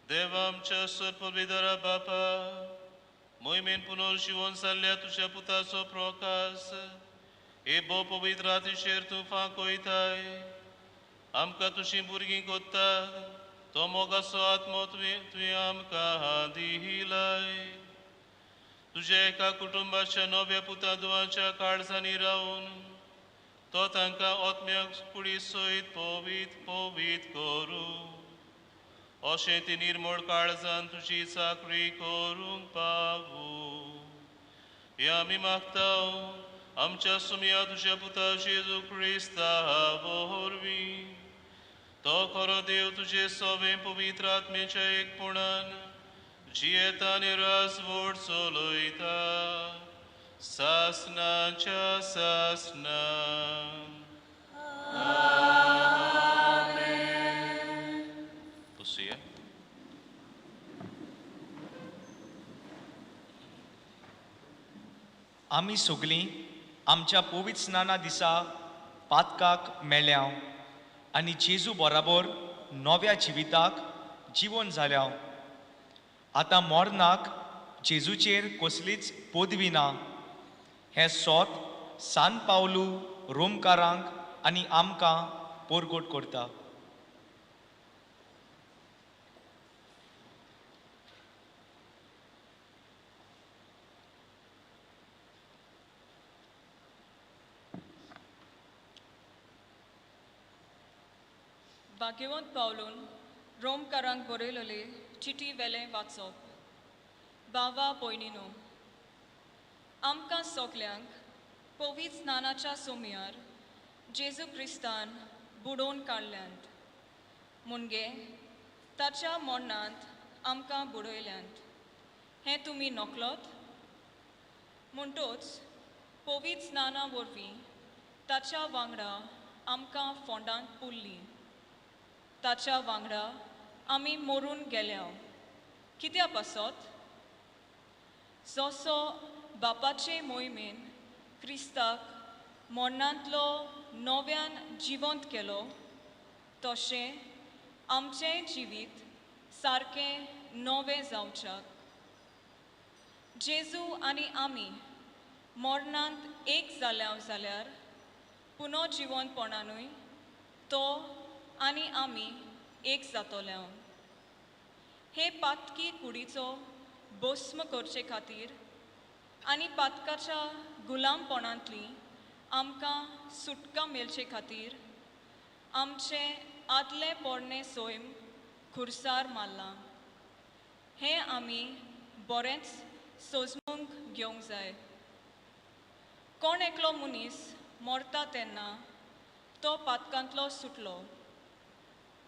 देवामच्या सर्पविदारा बापा मोहिमेन पुनर्जीवन जाल्ल्या तुझ्या पुताचो प्रकाश हे भोव पवित्र रातीचेर तूं फांकयताय. आमकां तुझीं भुरगीं कोत्ता तो मोगाचो आत्मो तुवें आमकां दिलाय. तुझ्या एका कुटुंबाच्या नव्या पुतादुवाच्या काळजांनी रावून तो तांकां ओतम्या कुडी सयत पोवीत करू अशें ती निर्मळ काळजान तुजी चाकरी करूंक पावू हे आमी मागता आमच्या सुमया तुझ्या पुता जेजू क्रिस्ता वरवीं तो खरो देव तुझे सोबे पवित्र आत्मेच्या एकपणान जियेता आनी राजवट चलयता सासनाच्या सासना पुसूया. आमी सगळीं आमच्या पवित्र स्नाना दिसा पातकाक मेळ्या आनी जेजू बराबर नव्या जिविताक जिवन जाल्या. आतां मोरनाक जेजूचेर कसलीच पदवी ना. हें सोत सान पावलू रोमकारांक आनी आमकां परगट करता. भाग्यवंत पावलून रोमकारांक बरयलेली चिटी वेलें वाचप. बावा भयणीनो, आमकां सगल्यांक पवित्र स्नानाच्या सोमयार जेजू क्रिस्तान बुडोवन काडल्यांत. मुनगे ताच्या मरणांत आमकां बुडयल्यांत. हें तुमी नकलोत? म्हणटूच पवित्र स्नाना वरवीं ताच्या वांगडा आमकां फोंडांत पुरलीं. ताच्या वांगडा आमी मरून गेल्या. कित्या पासत? जसो बापाचे मोहिमेन क्रिस्ताक मरणांतलो नव्यान जिवंत केलो तशें आमचें जिवीत सारकें नवें जावच्याक. जेजू आनी आमी मरणांत एक जाल्या जाल्यार पुनर्जिवंतपणानूय तो आनी आमी एक जातोल्या. हे पातकी कुडीचो भस्म करचे खातीर आनी पातकाच्या गुलामपणांतली आमकां सुटका मेळचे खातीर आमचें आदले पोरणे सोयम खुर्सार मारलां. हें आमी बरेंच सोजमूंक घेवंक जाय. कोण एकलो मनीस मरता तेन्ना तो पातकांतलो सुटलो.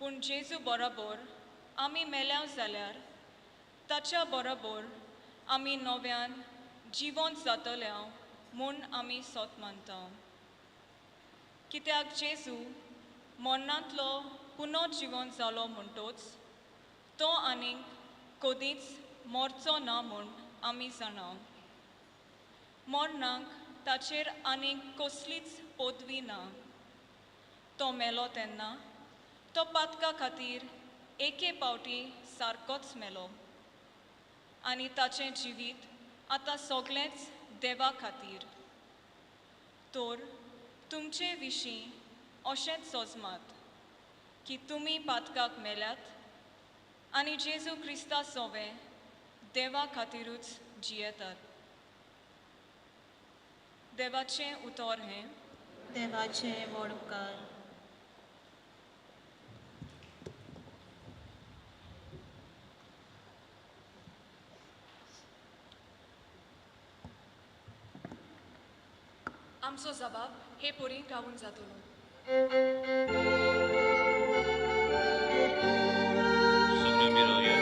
पूण जेजू बरोबर आमी मेल्या जाल्यार ताच्या बरोबर आमी नव्यान जिवंत जातल्या म्हूण आमी सोत मानता. कित्याक जेजू मरणांतलो पुनर्जिवंत जालो म्हणटूच तो आनीक कदींच मरचो ना म्हूण आमी जाणा. मरणाक ताचेर आनीक कसलीच पदवी ना. तो मेलो तेन्ना तो पातका खातीर एके पावटी सारकोच मेलो आनी ताचें जिवीत आतां सगळेंच देवा खातीर. तर तुमचे विशीं अशेंच सोजमात की तुमी पातकाक मेल्यात आनी जेजू क्रिस्ता सोवे देवा खातीरूच जियेतात. देवाचें उतर हें. देवाचे व्हड उपकार. आमचो जबाब हे पोरी गावून जातलो. सगळीं मिरोया.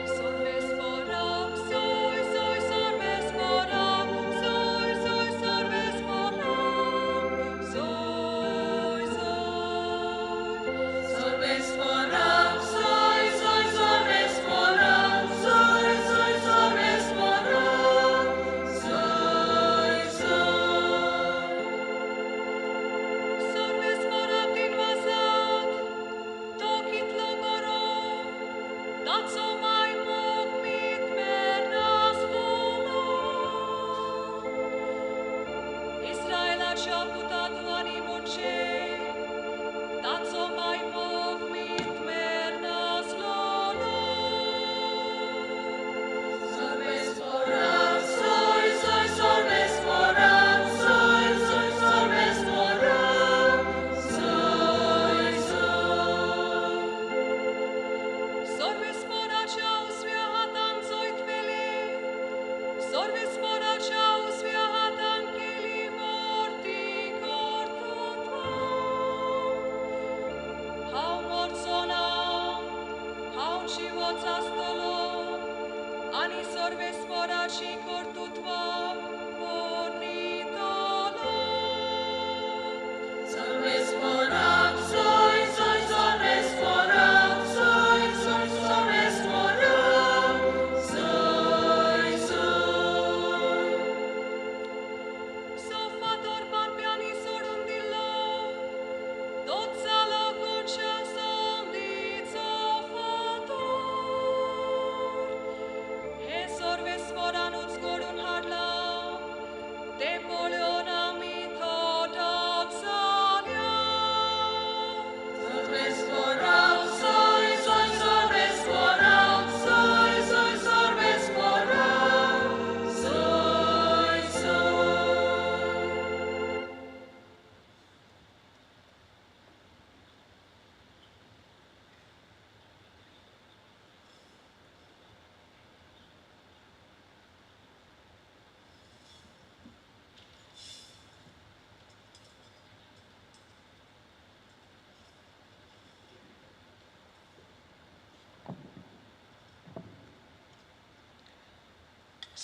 Sorves porak, soy, soy, sorves porak, soy, soy, sorves porak, soy, soy. Sorves porak, soy, soy, sorves porak, soy, soy, sorves porak, soy, soy.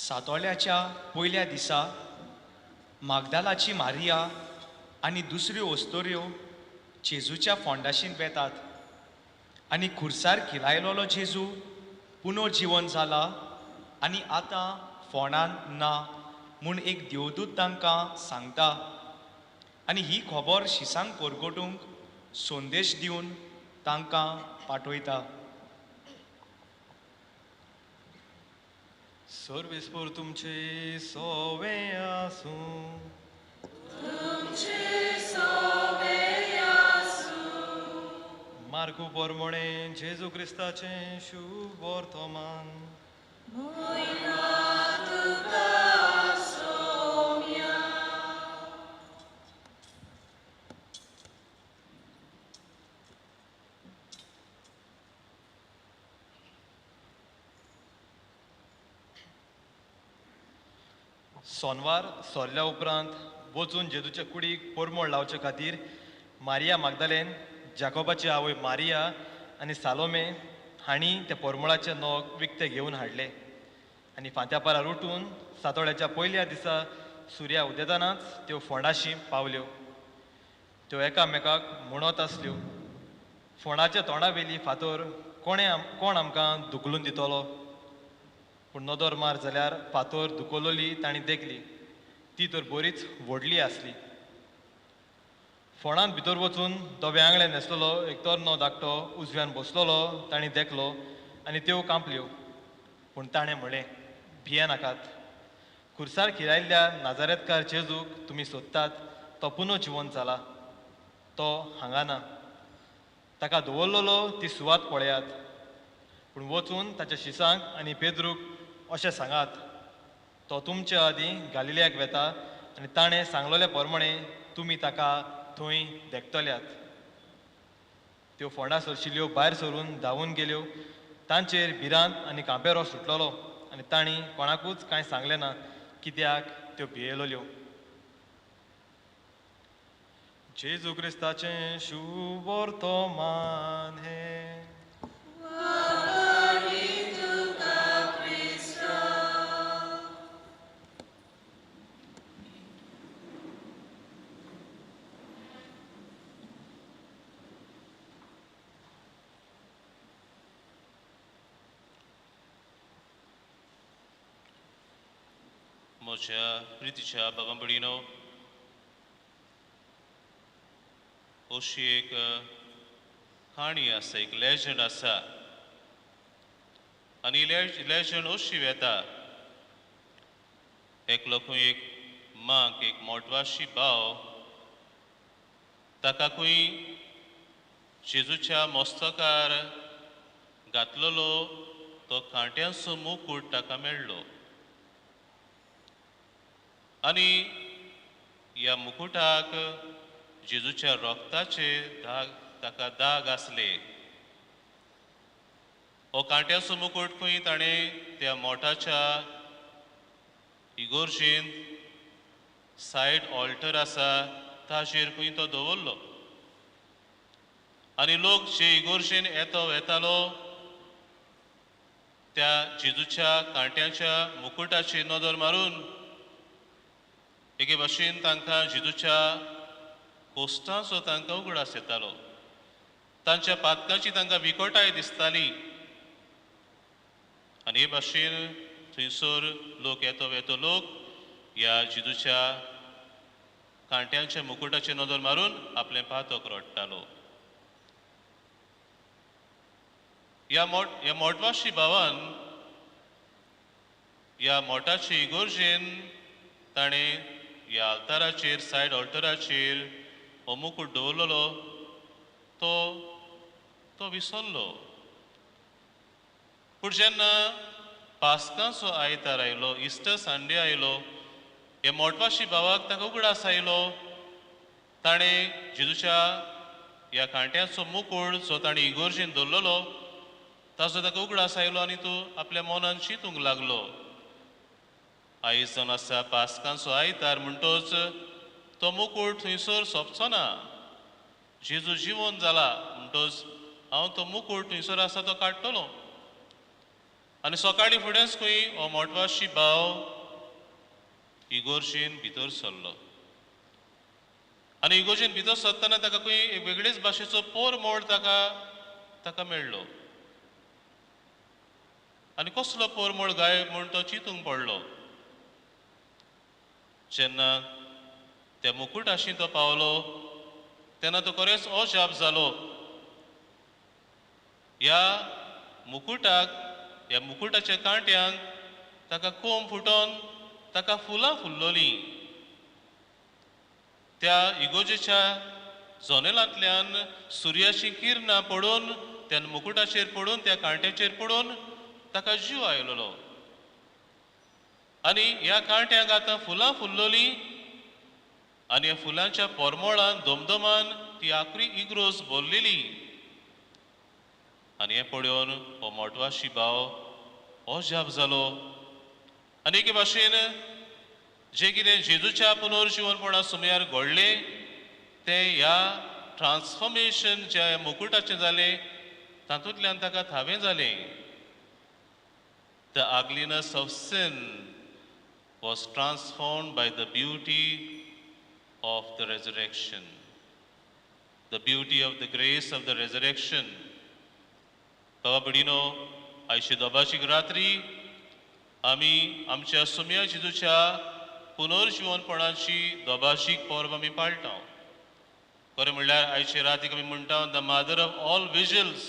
सातोळ्याच्या पयल्या दिसा मागदालाची मारिया आनी दुसऱ्यो वस्तोऱ्यो जेजूच्या फोंडाशीन वेतात आनी खुर्सार खिलायलोलो जेजू पुनर्जीवन जाला आनी आतां फोंडान ना म्हूण एक देवदूत तांकां सांगता आनी ही खबर शिसांक परगटूंक संदेश दिवन तांकां पाठयता. सर्वेस्पर तुमचे सोवे आसूं. मार्कू पोरमोणे जेजू क्रिस्ताचें शुभ वर्तमान. सोनवार सोरल्या उपरांत वचून जेजूच्या कुडीक परमोळ लावचे खातीर मारिया मागदालेन, जाकोबाची आवय मारिया आनी सालोमे हांणी त्या परमळाचे नग विकते घेवन हाडले आनी फांत्या पारार उठून सातोळ्याच्या पयल्या दिसा सुर्या उदेतानाच त्यो फोंडाशी पावल्यो. त्यो एकामेकाक म्हणत आसल्यो, फोंडाच्या तोंडावेली फातर कोण आमकां दुखलून दितलो. पूण नदर मार जाल्यार फातर दुखोलोली तांणी देखली. ती तर बरीच व्हडली आसली. फोंडांत भितर वचून धवे आंगळे न्हेसलेलो एक तरनो धाकटो उजव्यान बसलोलो तांणी देखलो आनी त्यो कांपल्यो. पूण ताणें म्हळें, भिये नाकात. खुर्सार खिरायल्ल्या नाजारेतकार जेजूक तुमी सोदतात तो पुनर्जीवन जाला. तो हांगा ना. ताका दवरलेलो ती सुवात पळयात. पूण वचून ताच्या शिसांक आनी पेद्रूक अशें सांगात, तो तुमच्या आदीं गालिल्याक वेता आनी ताणें सांगलोले प्रमाणे तुमी ताका थंय देखतल्यात. त्यो फोंडा सरशिल्ल्यो भायर सरून धांवून गेल्यो. तांचेर भिरांत आनी कांपेरो सुटलोलो आनी तांणी कोणाकूच कांय सांगलें ना, कित्याक त्यो भियेलोल्यो. जेजू क्रिस्ताचें शुभ वर्तमान हे. म्हज्या प्रितीच्या बाबा भयणीनो, अशी एक काणी आसा, एक लेजंड आसा आनी लेजंड अशी वेता, एकलो खंय एक मांक एक मोटवाशी भाव ताका खंय जेजूच्या मस्तकार घातलेलो तो कांट्यांचो मुकूट ताका मेळ्ळो आनी ह्या मुकुटाक जेजूच्या रोगताचे दाग ताका दाग आसले. हो कांट्याचो मुकुट खंय ताणें त्या मोठाच्या इगोर्जेंत सायड ऑल्टर आसा ताचेर खंय तो दवरलो आनी लोक जे इगोर्जेन येतालो त्या जेजूच्या कांट्याच्या मुकुटाचेर नदर मारून एके भाशेन तांकां जेजूच्या कोश्टांचो तांकां उगडास येतालो. तांच्या पातकाची तांकां विकोटाय दिसताली आनी हे भाशेन थंयसर लोक येतो लोक ह्या जेजूच्या कांट्यांच्या मुकुटाचेर नदर मारून आपलें पातक रोडटालो. ह्या मोटवाशी भावान ह्या मोठाचे इगोर्जेन ताणें ह्या आल्ताराचेर सायड ऑल्टराचेर हो मुकुट दवरलेलो तो विसरलो. पूण जेन्ना पास्कांचो आयतार आयलो, इस्टर संडे आयलो, हे मोटवाशी भावाक ताका उगडास आयलो. ताणें जेजूच्या ह्या कांट्याचो मुकुट जो ताणें इगोर्जेन दवरलेलो ताचो ताका उगडास आयलो आनी तो आपल्या मनान चिंतूंक लागलो, आयज जावन आसा पास्कांचो आयतार म्हणटोच तो मुकुट थंयसर सोंपचो ना. जेजू जिवोन जाला म्हणटोच हांव तो मुकुट थंयसर आसा तो काडटलो. आनी सकाळीं फुडेंच खंय हो मोटवाशी भाव इगोर्जीन भितर सरलो आनी इगोर्जीन भितर सरतना ताका खंय एक वेगळेच भाशेचो पोर मोड ताका मेळ्ळो आनी कसलो पोर मोड गाय म्हूण तो चिंतूंक पडलो जेन्ना त्या मुकुटाशी तो पावलो तेन्ना तो खरेंच अजाप जालो ह्या मुकुटाच्या कांट्यांक ताका कोंब फुटोन ताका फुलां फुल्लोलीं त्या इगोजेच्या जनेलांतल्यान सुर्याची किरणां पडून त्या मुकुटाचेर पडून त्या कांट्याचेर पडून ताका जीव आयलोलो आनी ह्या कांट्यांक आतां फुलां फुल्लोलीं आनी ह्या फुलांच्या पोरमोळान दोमदोमान ती आखरी इग्रोज भरलेली आनी हें पळोवन हो मोटवाशी भाव अजाप जालो आनी एके भाशेन जें कितें जेजूच्या पुनर्जीवनपणा सुमयार घडलें तें ह्या ट्रान्सफॉर्मेशन ज्या मुकुटाचें जालें तातूंतल्यान ताका थावें जालें the ugliness of sin was transformed by the beauty of the resurrection, the beauty of the grace of the resurrection. बाबा भडिनो आयची दोबाची रात्री आमी आमच्या सुम्या जेजूच्या पुनर्जीवनपणाची दोबाशीक पर्व आमी पाळटा खरें म्हणल्यार आयचे रातीक आमी म्हणटा the mother of all whistles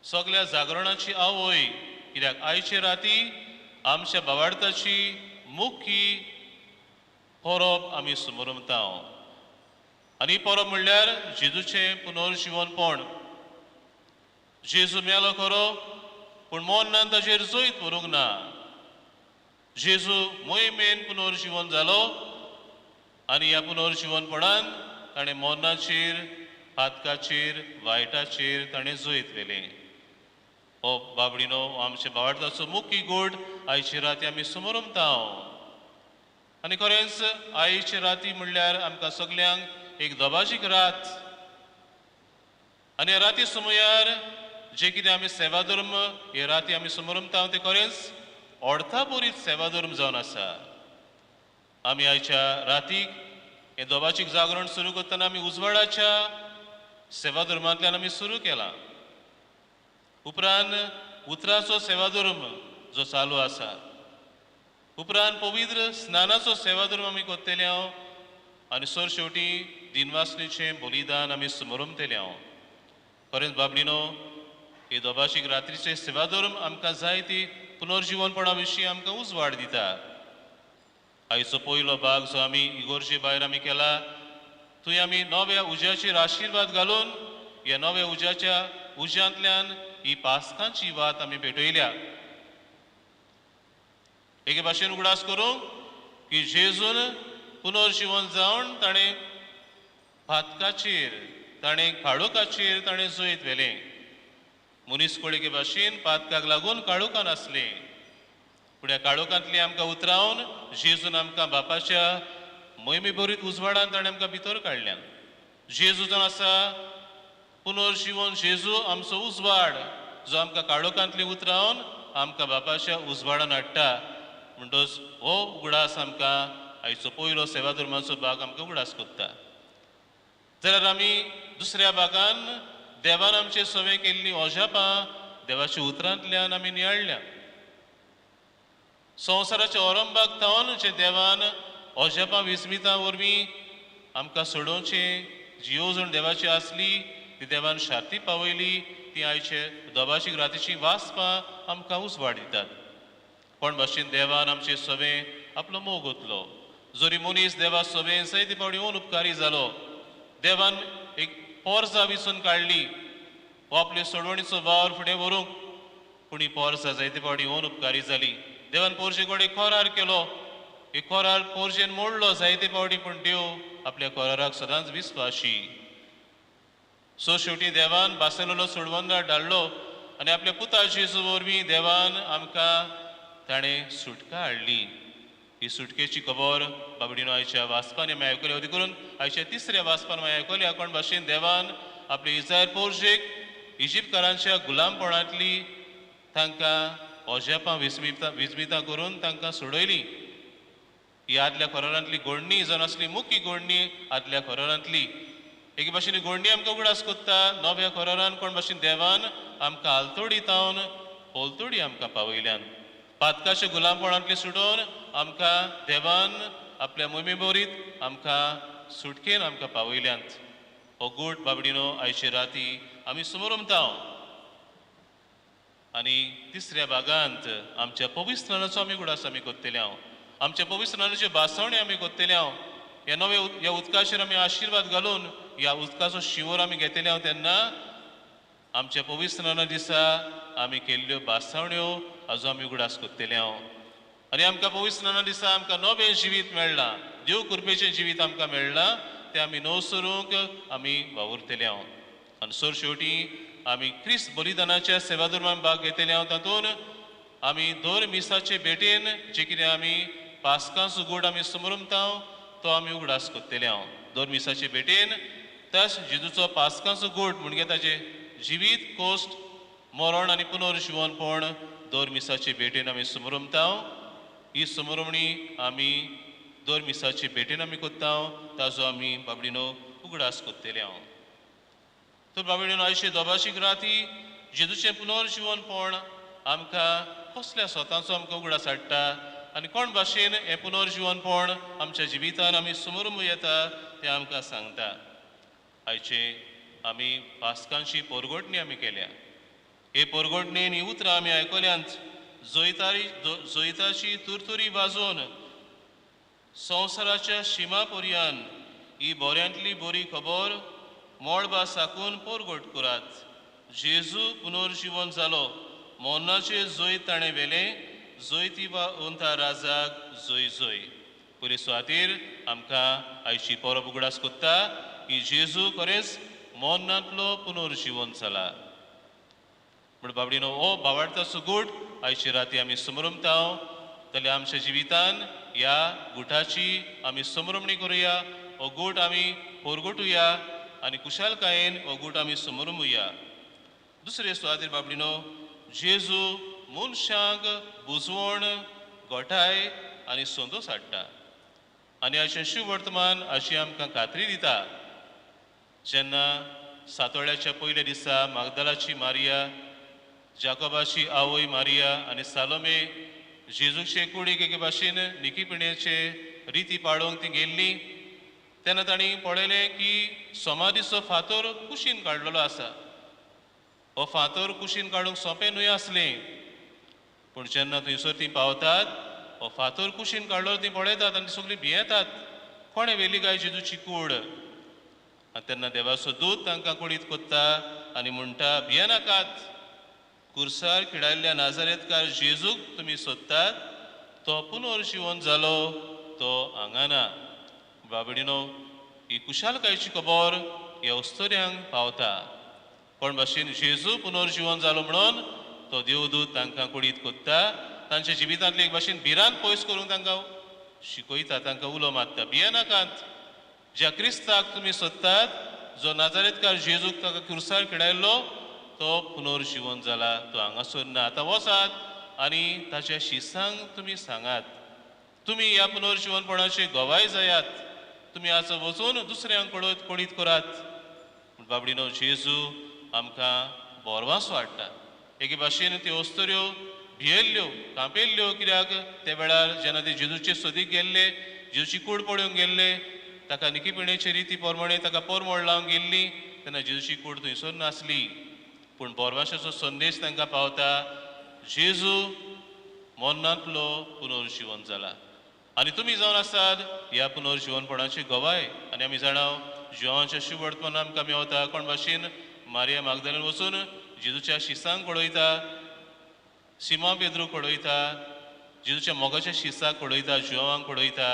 सगळ्या जागरणाची आवय कित्याक आयचे राती आमच्या भावार्थाची मुख्य परब आमी समोरमता आनी परब म्हणल्यार जेजूचें पुनर्जीवनपण जेजू मेलो खरो पूण मोन्नान ताचेर जैत व्हरूंक ना जेजू मोहिमेन पुनर्जीवन जालो आनी ह्या पुनर्जीवनपणान ताणें मोन्नाचेर पातकाचेर वायटाचेर ताणें जैत व्हेलें हो बाबडीनो आमच्या भावार्थाचो मुख्य गोड आयचे राती आमी समोरमता आनी खरेंच आयचे राती म्हणल्यार आमकां सगल्यांक एक दोबाजीक रात आनी ह्या राती सुमयार जे कितें आमी सेवा धर्म हे राती आमी समोरमता ते खरेंच ऑर्थापोरीत सेवा धर्म जावन आसा आमी आयच्या रातीक हे दोबाचीक जागरण सुरू करतना आमी उजवाडाच्या सेवा धर्मांतल्यान आमी सुरू केलां उपरांत उतराचो सेवा धर्म जो चालू आसा उपरांत पवित्र स्नानाचो सेवा धर्म आमी कोत्तेले हांव आनी सरशेवटी दिनवासणीचें बलिदान आमी समोरमतेले हांव खरेंच बाबडीनो हे दोबाशीक रात्रीचे सेवा धर्म आमकां जाय ती पुनर्जीवनपणा विशीं आमकां उजवाड दिता आयचो पयलो भाग जो आमी इगोर्जे भायर आमी केला थंय आमी नव्या उज्याचेर आशिर्वाद घालून ह्या नव्या उज्याच्या उज्यांतल्यान ही पास्कांची वात आमी भेटयल्या एके भाशेन उगडास करूं की जेजून पुनर्जीवन जावन ताणें पातकाचेर ताणें काळोखाचेर ताणें जैत व्हेलें मनीसकुळिके भाशेन पातकाक लागून काळोखान आसलें पूण ह्या काळोखांतली आमकां उतरावन जेजून आमकां बापाच्या मोहिमे भरीत उजवाडान ताणें आमकां भितर काडल्यान जेजू जावन आसा पुनर्जीवन जेजू आमचो उजवाड जो आमकां काळोखांतली उतरावन आमकां बापाच्या उजवाडान हाडटा म्हणटच हो उगडास आमकां आयचो पयलो सेवा धर्माचो भाग आमकां उगडास कोत्ता जाल्यार आमी दुसऱ्या भागान देवान आमचे सवे केल्लीं ओजापां देवाच्या उतरांतल्यान आमी नियाळल्या संवसाराच्या औरंबाग थावन जे देवान ओजापां विस्मितां वरवीं आमकां सोडोवचें जी येवजण देवाची आसली ती देवान शार्ती पावयली ती आयचे दोबाशीक रातीची वाचपां आमकां उजवाड दितात पण भाशेन देवान आमचे सवे आपलो मोग ओतलो जोरी मनीस देवा सवे जायते फावटी येवन उपकारी जालो देवान एक पोरसां विसून काडली हो आपले सोडवणीचो वावर फुडें व्हरूंक पूण ही पोरसां जायते फावटी येवन उपकारी जाली देवान पोरशे कडेन खोरार केलो एक खोरार पोरशेन मोडलो जायते फावटी पूण देव आपल्या खोराराक सदांच विस्वाशी सो शेवटी देवान बासेलोलो सोडवंदार धाडलो आनी आपल्या पुता जेजू वरवीं देवान आमकां ताणें सुटका हाडली ही सुटकेची खबर बाबडीनो आयच्या वाचपान आमी आयकली अदी करून आयच्या तिसऱ्या वाचपान आमी आयकली कोण भाशेन देवान आपले इस्रायल पोरशेक इजिप्तकारांच्या गुलामपणांतली तांकां ओजेपां विस्मितां करून तांकां सोडयलीं. ही आदल्या खोरांतली गोडणी जावन आसली मुख्य गोडणी आदल्या खोरांतली. एके भाशेन गोडणी आमकां उगडास कोत्ता. नव्या खोरान कोण भाशेन देवान आमकां आलतोडी तावन पोलतोडी आमकां पावयल्यान. पातकाचे गुलामपणांतली सुडोवन आमकां देवान आपल्या मोहिमे बोरीत आमकां सुटकेन आमकां पावयल्यांत. हो गूट बाबडीनो आयचे राती आमी समोर उमताव. आनी तिसऱ्या भागांत आमच्या पवित्रनाचो आमी उगडास आमी कोत्तेले हांव. आमच्या पवित्रनाचे बासवणे आमी कोत्तेले हांव. ह्या उदकाचेर आमी आशिर्वाद घालून ह्या उदकाचो शिवोर आमी घेतले हांव तेन्ना आमच्या पवित्रनाना दिसा आमी केल्ल्यो बासवण्यो हाजो आमी उगडास कोत्तेले हांव. आनी आमकां पवित्रनाना दिसा आमकां नवें जिवीत मेळ्ळां. देव कृपेचें जिवीत आमकां मेळ्ळां तें आमी नवसरूंक आमी वावुरतले हांव. आनी सर शेवटी आमी क्रिस्त बलिदानाच्या सेवाधर्मान भाग घेतले हांव. तातूंत आमी दर मिसाचे भेटेन जे कितें आमी पास्कांचो गूड आमी समोर उमताव तो आमी उगडास कोत्तेले हांव. दर मिसाचे भेटेन तस जेजूचो पास्कांचो गूड म्हणजे ताचें जिवीत कोस्ट मरण आनी पुनर्जिवनपण दर मिसाचे भेटेन आमी समोर उमताव. ही समोरवणी आमी दर मिसाचे भेटेन आमी कोत्ताव. ताजो आमी बाबडीनो उगडास कोत्तेले हांव. तर बाबडीनो आयचे दोबाशीक राती जेजूचें पुनर्जिवनपण आमकां कसल्या स्वताचो आमकां उगडास हाडटा आनी कोण भाशेन हें पुनर्जिवनपण आमच्या जिवितान आमी समोर येता तें आमकां सांगता. आयचे आमी पास्कांची पोरगोटणी आमी केल्या. हे पोरगोटणेन ही उतरां आमी आयकल्यांत. जोयताची तुरतुरी वाजोवन संवसाराच्या शिमा पर्यान ही बऱ्यांतली बरी खबर मोळबा साकून पोरगोट करात. जेजू पुनर्जीवन जालो. मोन्नाचे जोय ताणें वेलें. जोयती वा ओंता राजाक जोय जोय. पयले सुवातेर आमकां आयची परब उगडास कोत्ता की जेजू खरेंच मोन्नांतलो पुनर्जीवन जाला. म्हण बाबडीनो हो भावार्थाचो गूट आयचे राती आमी समोर उमताव. जाल्यार आमच्या जिवितान ह्या गुटाची आमी समोरवणी करुया. हो गूट आमी पोरगोटुया आनी कुशालकायेन हो गूट आमी समोर उमुया. दुसरे सुवातेर बाबडीनो जेजू मनशांक बुजवण गोठाय आनी संतोश हाडटा. आनी अशें शिव वर्तमान अशी आमकां खात्री दिता. जेन्ना सातोळ्याच्या पयल्या दिसा मागदलाची मारिया, जाकोबाची आवय मारिया आनी सालोमे जेजूचे कुडीक एके भाशेन निकीपिणेचे रिती पाळोवंक ती गेल्ली तेन्ना तांणी पळयलें की समाधीचो फातर कुशीन काडलेलो आसा. हो फातर कुशीन काडूंक सोंपें न्हय आसलें. पूण जेन्ना थंयसर तीं पावतात हो फातर कुशीन काडलो तीं पळयतात आनी सगळीं भियेतात. कोणें व्हेली काय जेजूची कूड. आनी तेन्ना देवाचो दूत तांकां कुडीत कोत्ता आनी म्हणटा भियेनाकात. कुर्सार खिडायल्ल्या नाजारेतकार जेजूक तुमी सोदतात. तो पुनर्जीवन जालो तो हांगा ना. बाबडीनो ही कुशालकायेची खबर ह्या उस्तोऱ्यांक पावता. कोण भाशेन जेजू पुनर्जीवन जालो म्हणून तो देवदूत तांकां कुडीत कोत्ता. तांच्या जिवितांतली एक भाशेन भिरांत पयस करूंक तांकां शिकयता. तांकां उलो मारता भियेनाकात. ज्या क्रिस्ताक तुमी सोदतात जो नाजारेतकार जेजूक ताका कुर्सार खिडायल्लो तो पुनर्जीवन जाला. तो हांगासर ना. आतां वचात आनी ताच्या शिसांक तुमी सांगात. तुमी ह्या पुनर्जीवनपणाचे गवाय जायात. तुमी आज वचून दुसऱ्यांक कोडीत करात. बाबडीनो जेजू आमकां बोरवांसो हाडटा. एके भाशेन त्यो अस्तोऱ्यो भियेल्ल्यो कांपेल्ल्यो. कित्याक त्या वेळार जेन्ना ते जेजूचे सोदीक गेल्ले जेजूची कूड पळोवंक गेल्ले ताका निकीपिणेचे रिती प्रमाणे ताका पोरमोळ लावंक गेल्ली तेन्ना जेजूची कूड थंयसर नासली. पूण बोरवांशाचो संदेश तांकां पावता जेजू मोन्नांतलो पुनर्जीवन जाला. आनी तुमी जावन आसात ह्या पुनर्जीवनपणाचे गवाय. आनी आमी जाणाव जिवांच्या शिव वर्तमान आमकां मेवता. कोण भाशेन मारिया मागदलेन वचून जेजूच्या शिसांक पळयता. सिमा पेद्रू पळयता. जेजूच्या मोगाच्या शिसाक पळयता. जिवांक पळयता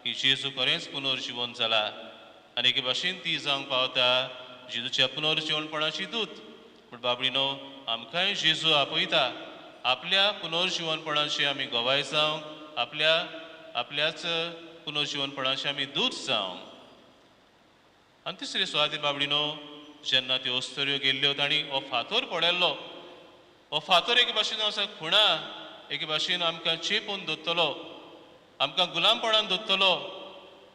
की जेजू खरेंच पुनर्जीवन जाला. आनी एके भाशेन ती जावंक पावता जेजूच्या पुनर्जीवनपणाची दूत. पूण बाबडीनो आमकांय जेजू आपयता आपल्या पुनर्जीवनपणाचे आमी गवाय जावंक. आपल्याच पुनर्जीवनपणाचे आमी दूत जावंक. आनी तिसरे सुवातेर बाबडीनो जेन्ना त्यो अस्तोऱ्यो गेल्ल्यो तांणी हो फातर पडयल्लो हो फातर एक भाशेन आसा खुणा एक भाशेन आमकां चेपून दवरतलो आमकां गुलामपणान दवरतलो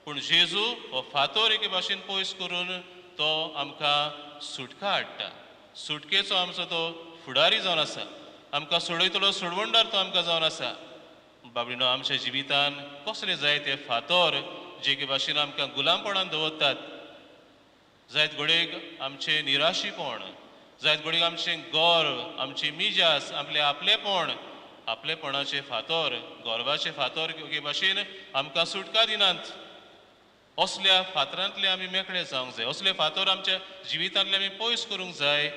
पूण जेजू हो फातर एके भाशेन पयस करून तो आमकां सुटका हाडटा सुटकेचो आमचो तो फुडारी जावन आसा आमकां सोडयतलो सोडवणदार तो आमकां जावन आसा बाबडीनो आमच्या जिवितान कसले जाय ते फातर जे एके भाशेन आमकां गुलामपणान दवरतात जायत घडयेक आमचे निराशीपण जायत घडयेक आमचें गर्व आमची मिजास आपले आपलेपणाचे फातर गर्वाचे फातर एके भाशेन आमकां सुटका दिनात असल्या फातरांतले आमी मेकळे जावंक जाय असले फातर आमच्या जिवितांतले आमी पयस करूंक जाय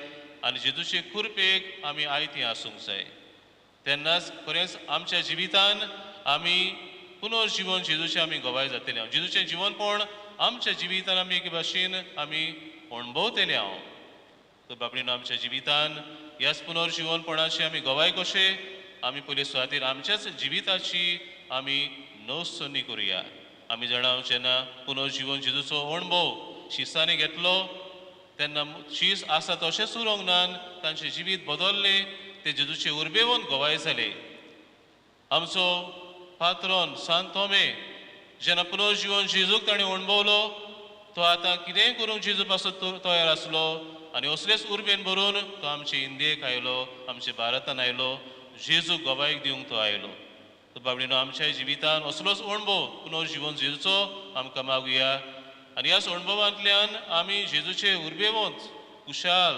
आनी जेजूचे कृपेक आमी आयती आसूंक जाय तेन्नाच खरेंच आमच्या जिवितान आमी पुनर्जीवन जेजूचे आमी गोवाय जातले हांव जेजूचें जिवनपण आमच्या जिवितान आमी एके भाशेन आमी अणभवतले हांव तर बाबडीन आमच्या जिवितान ह्याच पुनर्जीवनपणाचे आमी गोवाय कशे आमी पयले सुवातेर आमच्याच जिविताची आमी नोंद करुया आमी जाणा जेन्ना पुनर्जीवन जेजूचो अणभव शिसांनी घेतलो तेन्ना शीस आसा तशेंच उरोंक ना तांचें जिवीत बदलले ते जेजूचे उर्बेवन गोवाय जाले आमचो पात्रोन सांत थोमे जेन्ना पुनर्जीवन जेजूक ताणें अणभवलो तो आतां कितेंय करूंक जेजू पासून तयार आसलो आनी असलेच उर्बेन भरून तो आमचे इंडियेक आयलो आमचे भारतान आयलो जेजूक गोवायक दिवंक तो आयलो बाबडीनो आमच्या जिवितान असलोच अणभव पुनर्जीवन जेजूचो आमकां मागुया आनी ह्याच अणभवांतल्यान आमी जेजूचे उर्बेवंत खुशाल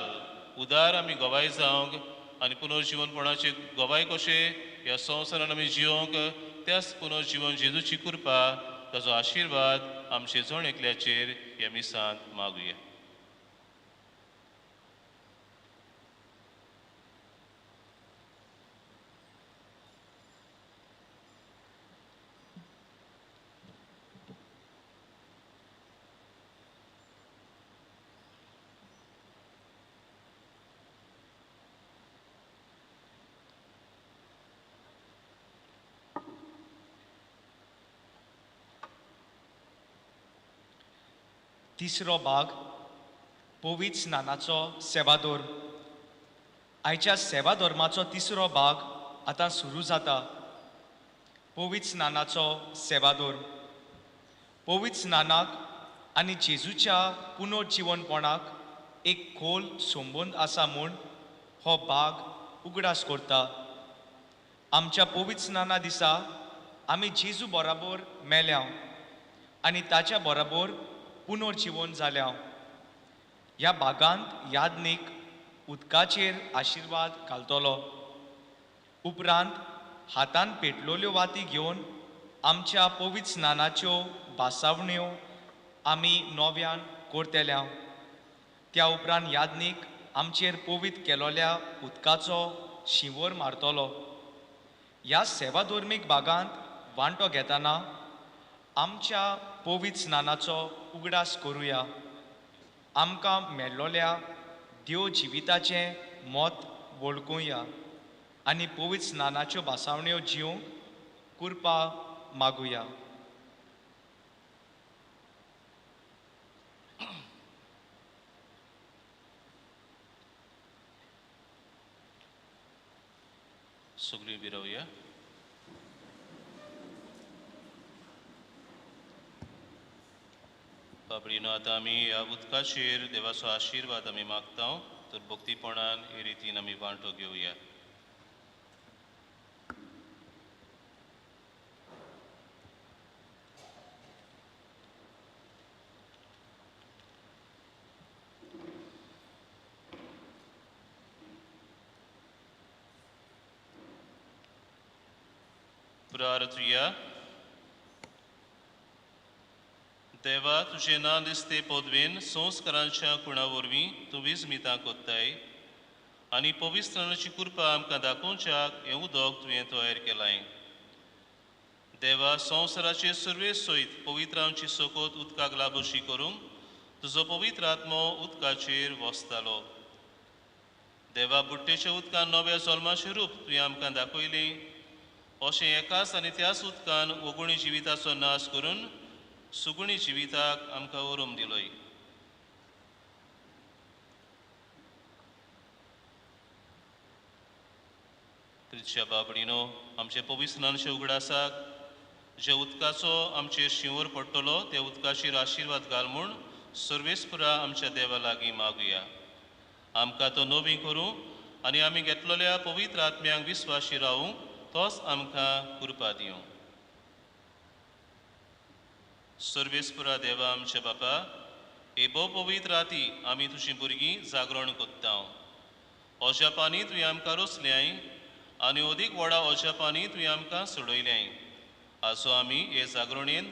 उदार आमी गोवाय जावंक आनी पुनर्जीवनपणाचे गोवाय कशे ह्या संवसारान आमी जियोंक त्याच पुनर्जीवन जेजूची कृपा ताजो आशिर्वाद आमचे जण एकल्याचेर ह्या मिसांत मागुया तिसरो भाग पवित्र स्नानाचो सेवादोर आयच्या सेवा धर्माचो तिसरो भाग आतां सुरू जाता पवित्र स्नानाचो सेवादोर पवित्र स्नानाक आनी जेजूच्या पुनर्जीवनपणाक एक खोल संबंद आसा म्हूण हो भाग उगडास करता आमच्या पवित्र स्नाना दिसा आमी जेजू बरोबर मेल्या आनी ताच्या बरोबर पुनर्जीवन जाल्या ह्या भागांत यादनीक उदकाचेर आशिर्वाद घालतलो उपरांत हातान पेटलोल्यो वाती घेवन आमच्या पवित्र स्नानाच्यो भासावण्यो आमी नव्यान करतल्या त्या उपरांत यादनीक आमचेर पवित्र केलोल्या उदकाचो शिंवर मारतलो ह्या सेवाधर्मीक भागांत वांटो घेतना आमच्या पवित्र स्नानाचो उगडास करुया आमकां मेळ्ळोल्या देव जिविताचें मोत वळखुया आनी पवित्र स्नानाच्यो भासावण्यो जिवंक कृपा मागुया सगळीं बिरावया बाबडीनो आतां आमी ह्या उदकाचेर देवाचो आशिर्वाद आमी मागता तर भक्तीपणान हे रितीन आमी वांटो घेवया प्रार्थुया देवा तुझे ना दिसते पदवेन संस्कारांच्या कुणा वरवीं तूं विस्मितां कोत्ताय आनी पवित्राची कृपा आमकां दाखोवच्याक हें उदक तुवें तयार केलाय देवा संवसाराचे सर्वे सयत पवित्रांची सोकोत उदकाक लाबोशी करूंक तुजो पवित्र आत्मो उदकाचेर वसतालो देवा बुट्टेच्या उदकान नव्या जल्माचें रूप तुवें आमकां दाखयलें अशें एकाच आनी त्याच उदकान ओगुणी जिविताचो नाश करून सुगुणी जिविताक आमकां ओरूम दिलोय प्रितच्या बाबडीनो आमचे पवित्र नानशे उगडासाक जे उदकाचो आमचेर शिंवर पडटलो त्या उदकाचेर आशिर्वाद घाल म्हूण सर्वेस्परा आमच्या देवा लागीं मागुया. आमकां तो नवी करूं आनी आमी घेतलेल्या पवित्र आत्म्यांक विस्वाशी रावूं तोच आमकां कृपा दिवं. सर्वेस्परा देवा आमच्या बापा, हे भोव पवित्र राती आमी तुजीं भुरगीं जागरण कोत्ता. ओजापांनी तुवें आमकां रोसल्याय आनी अदीक व्हडा ओजापांनी तुवें आमकां सोडयल्याय. आजो आमी हे जागरणेन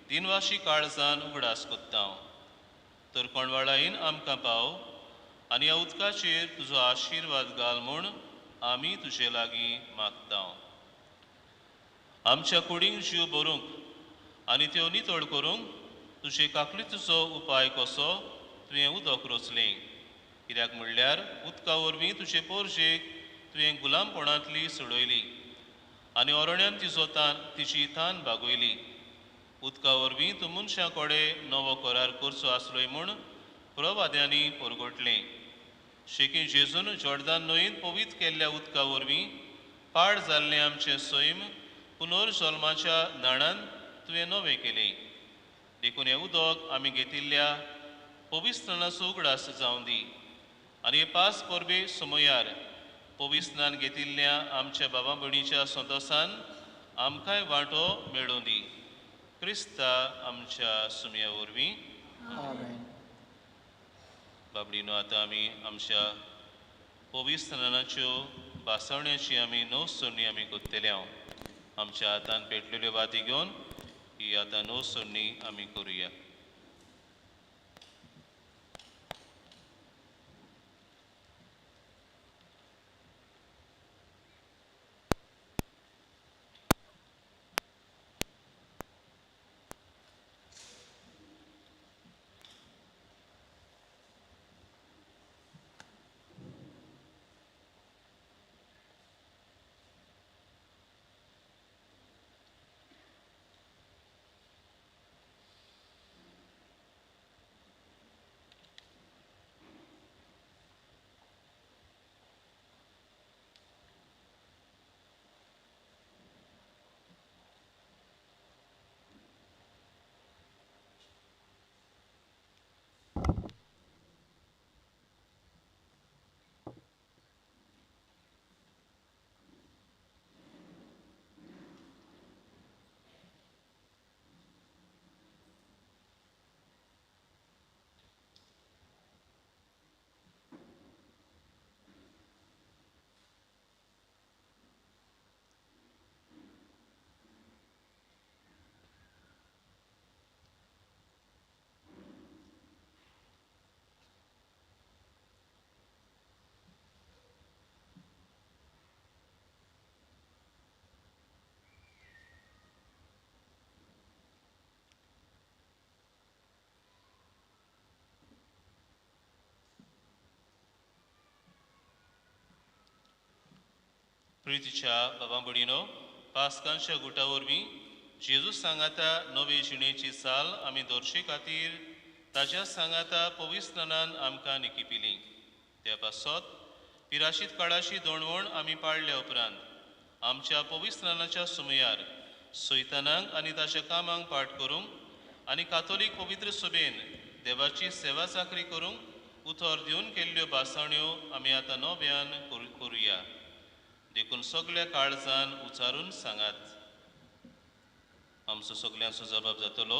दिनवाशी काळजान उगडास कोत्ता. तर कोणवाळायेन आमकां पाव आनी ह्या उदकाचेर तुजो आशिर्वाद घाल म्हूण आमी तुजे लागीं मागता. आमच्या कुडींक जीव भरूंक आनी त्यो नितळ करूंक तुजे काकलीचो उपाय कसो तुवें उदक रोचलें. कित्याक म्हणल्यार उदका वरवीं तुजे पोरजेक तुवें गुलामपणांतली सोडयली आनी ओरण्यांत तिची तान भागयली. उदका वरवीं तूं मनशां कडेन नवो करार करचो आसलोय म्हूण प्रवाद्यांनी परगटलें. शेकी जेजून जॉर्दान न्हंयेंत पवित्र केल्ल्या उदका वरवीं पाड जाल्लें आमचें सैम पुनर्जल्माच्या नाणान तुवें नवें केलें. देखून हें उदक आमी घेतिल्ल्या पवित्रनाचो उगडास जावं दी आनी हे पास परबे समयार पवित्रनान घेतिल्ल्या आमच्या भावा भयणीच्या संतोसान आमकांय वांटो मेळूं दी. क्रिस्ता आमच्या सुमया वरवीं. बाबडीनो आतां आमी आमच्या पवित्रनाच्यो बासवण्याची आमी णव सोडणी आमी कोत्तेल्या. आमच्या हातान पेटलेल्यो वाती घेवन ही आतां णव सोडणी आमी करुया. प्रितीच्या बाबा भयणीनो, पास्कांच्या गुटा वरवीं जेजूस सांगाता नवे जिणेची चाल आमी दोरचे खातीर ताच्या सांगाता पवित्रनान आमकां निकिपिली. त्या पासत पिराशीत काळाची दोणवण आमी पाळल्या उपरांत आमच्या पवित्रनाच्या सुमयार सैतानांक आनी ताच्या कामांक पाठ करूंक आनी कातोलीक पवित्र सभेन देवाची सेवा चाकरी करूंक उतर दिवन केल्ल्यो बासावण्यो आमी आतां नव्यान करुया. देखून सगळ्या काळजान उचारून सांगात. आमचो सगळ्यांचो जबाब जातलो,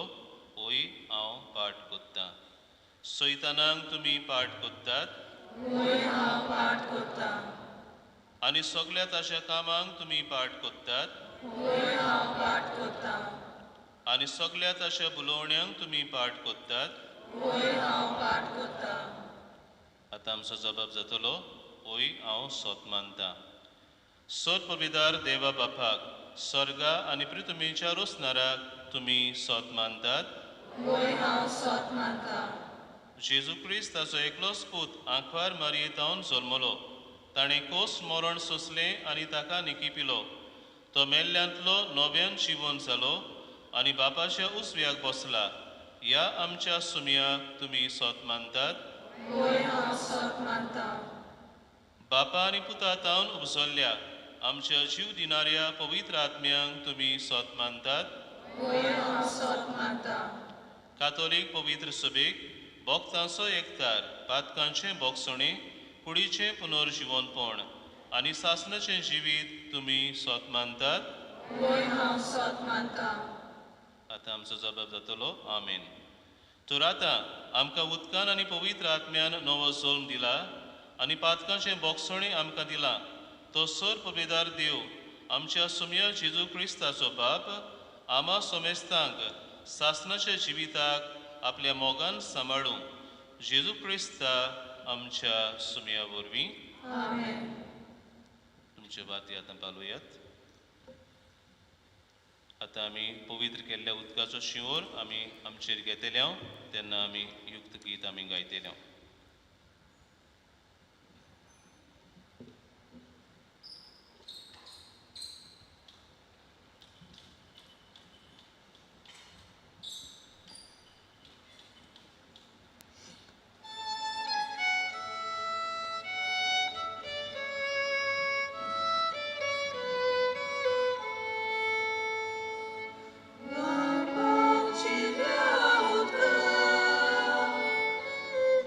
होय हांव पाठ कोत्तां. सैतानांक तुमी पाठ कोत्तात, आनी सगळ्या ताच्या कामांक तुमी पाठ कोत्तात, आनी सगळ्या ताच्या बुलोवण्यांक तुमी पाठ कोत्तात. आतां आमचो जबाब जातलो, होय हांव सोत मानतां. सोत पविदार देवा बापाक, स्वर्गा आनी पृथ्वीच्या रोसणाराक तुमी सोत मानतात. जेजू क्रिस्त ताचो एकलोच पूत आंखवार मारयेतावन जल्मलो. ताणें कोस मरण सोंसलें आनी ताका निकिपिलो. तो मेल्ल्यांतलो नव्यान जिवन जालो आनी बापाच्या उजव्याक बसला. ह्या आमच्या सुमयाक तुमी सोत मानतात. बापा आनी पुता तावन उपजल्ल्या आमच्या जीव दिणाऱ्या पवित्र आत्म्यांक तुमी सोत मानतात. कातोलीक पवित्र सभेक भोगतांचो एकतार, पातकांचें भोगसणे, कुडीचें पुनर्जीवनपण आनी सासणाचें जिवीत तुमी सोत मानतात. आतां आमचो जबाब जातलो आमेन. तर आतां आमकां उदकान आनी पवित्र आत्म्यान नवो जल्म दिला आनी पातकांचें भोगसणें आमकां दिलां. तो सर पबेदार देव आमच्या सुम्या जेजू क्रिस्ताचो बाप आमा सोमेस्तांक सासणाच्या जिविताक आपल्या मोगान सांबाळूं. जेजू क्रिस्ता आमच्या सुम्या वरवीं. तुमचे बाती आतां पालुयात. आतां आमी पवित्र केल्ल्या उदकाचो शिंवर आमी आमचेर घेतल्या तेन्ना आमी युक्त गीत आमी गायतल्या.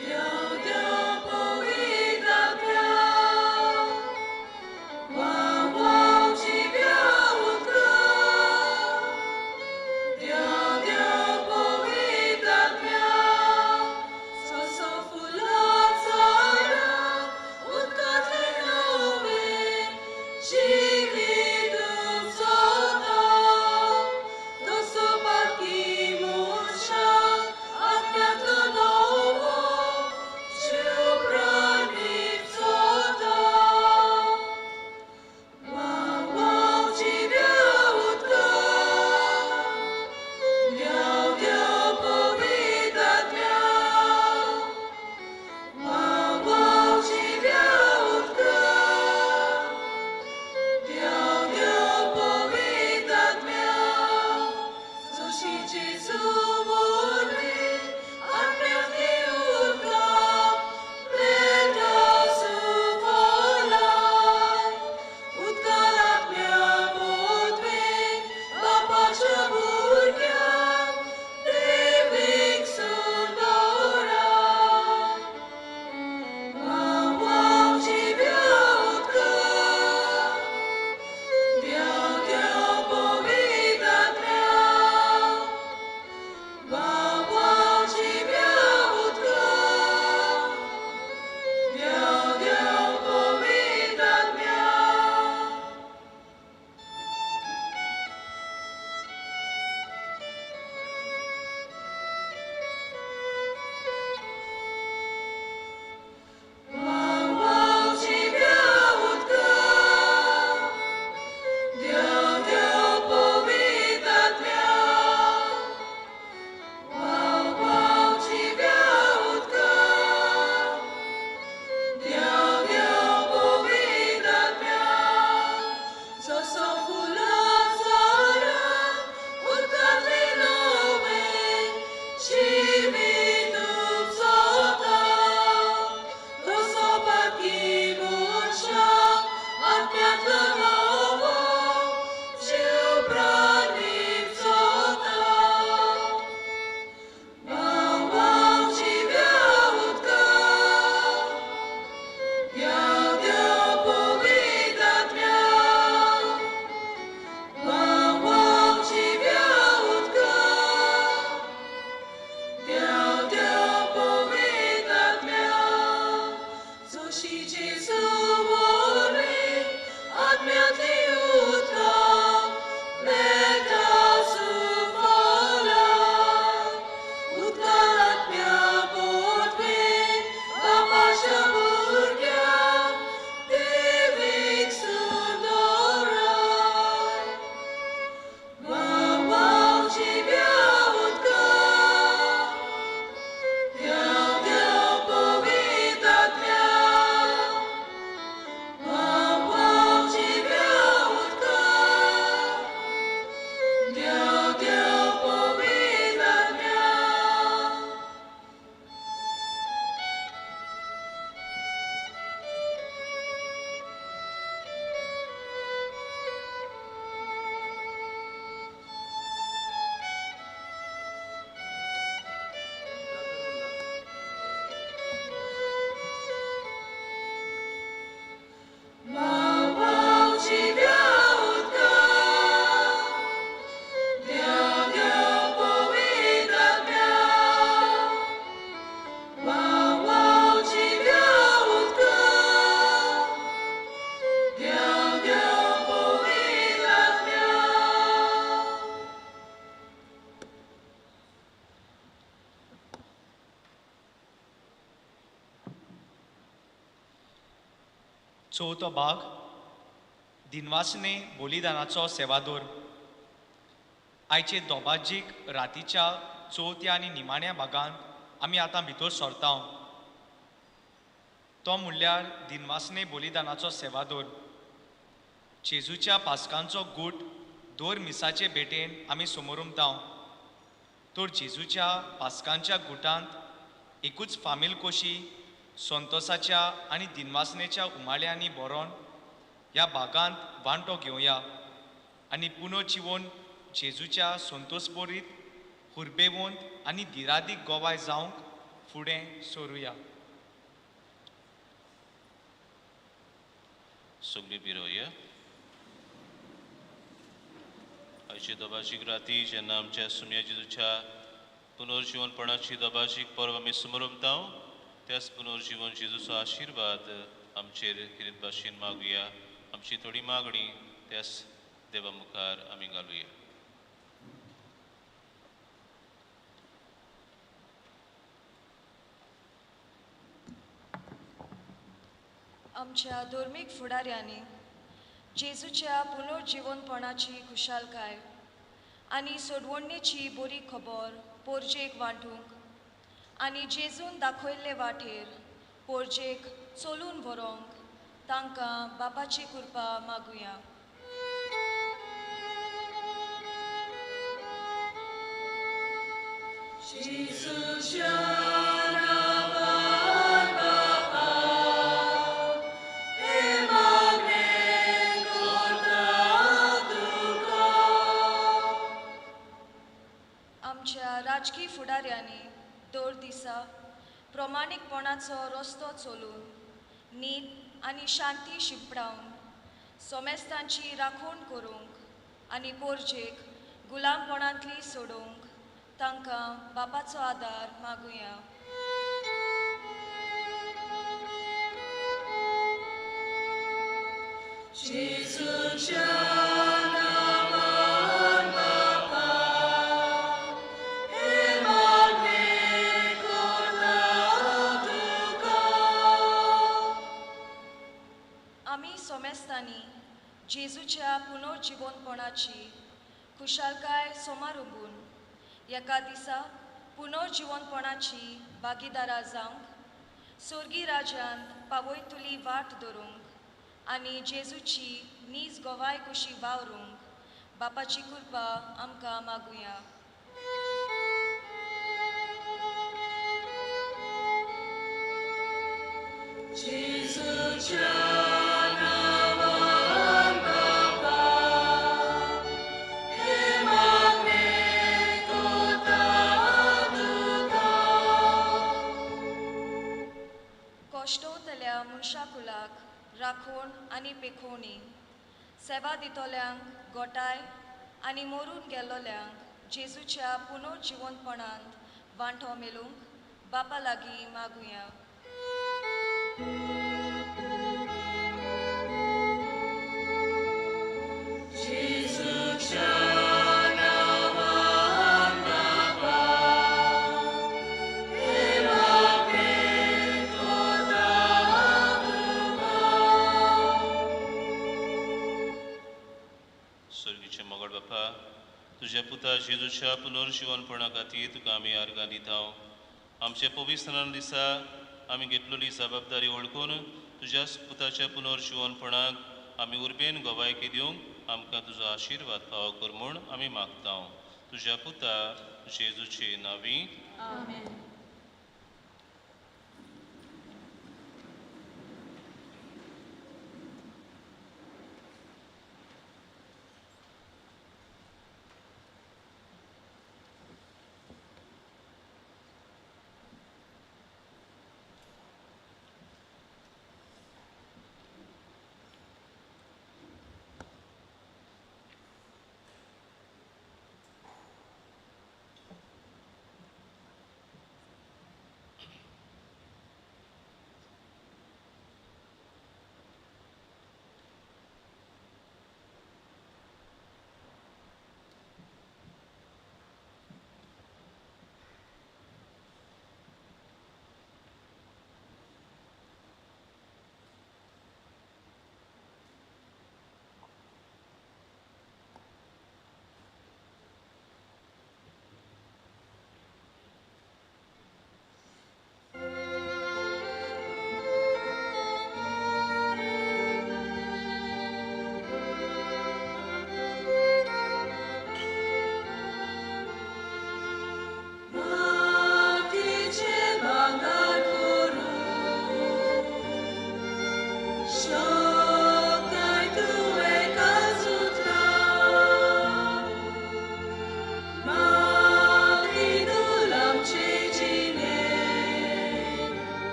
Yeah. चवथो भाग दिनवासने बलिदानाचो सेवादोर. आयचे दोबाजीक रातीच्या चवथ्या आनी निमाण्या भागांत आमी आतां भितर सरता. तो म्हणल्यार दिनवासने बलिदानाचो सेवादोर. जेजूच्या पास्कांचो गूट 2 मिसाचे भेटेन आमी समोर उमता. तर जेजूच्या पास्कांच्या गुटांत एकूच फामील कोशी संतोसाच्या आनी दिनवासनेच्या उमाळ्यांनी बरोवन ह्या भागांत वांटो घेवया आनी पुनर्जिवन जेजूच्या संतोसबरीत हुर्बेवंत आनी धिरादीक गोवाय जावंक फुडें सरुया. सगळी बिरोया. आयची दोबाशीक राती जेन्ना आमच्या सुम्या जेजूच्या पुनर्जीवनपणाची दोबाशीक पर्व आमी समोर उमता, त्याच पुनर्जीवन जेजूचो आशिर्वाद आमचेर कितें भाशेन मागुया. आमची थोडी मागणी त्याच देवा मुखार आमी घालुया. आमच्या धर्मीक फुडाऱ्यांनी जेजूच्या पुनर्जिवनपणाची खुशालकाय आनी सोडवणेची बरी खबर पोरजेक वांटूंक आनी जेजून दाखयल्ले वाटेर पोरजेक चलून व्हरोंक तांकां बापाची कृपा मागुया. आमच्या राजकी फुडाऱ्यांनी दर दिसा प्रमाणीकपणाचो रस्तो चलून नीत आनी शांती शिंपडावन सोमेस्तांची राखण करूंक आनी पोरजेक गुलामपणांतली सोडूंक तांकां बापाचो आदार मागुया. आमी सोमेस्तांनी जेजूच्या पुनर्जिवनपणाची खुशालकाय सोमारुंबून एका दिसा पुनर्जिवनपणाची भागीदारां जावंक स्वर्गी राज्यांत पावयतली वाट धरूंक आनी जेजूची नीज गोवाय कशी वावरूंक बापाची कृपा आमकां मागुया. कोश्टवतल्या मनशाकुलाक राखण आनी पेखोवणी सेवा दितोल्यांक गोटाय आनी मरून गेल्लोल्यांक जेजूच्या पुनर्जिवनपणांत वांटो मेलूंक बापा लागीं मागुया. स्वर्गीचे मोगळ बापा, तुझ्या पुता जेजूच्या पुनर्जीवनपणा खातीर तुका आमी आर्गां दिता. आमच्या पवित्रस्थाना दिसा आमी घेतलेली जबाबदारी वळखून तुज्या पुताच्या पुनर्जीवनपणाक आमी उर्बेन गोवायकी दिवंक आमकां तुजो आशिर्वाद फावो कर म्हूण आमी मागता. तुज्या पुता जेजूचे नांवी. आमेन.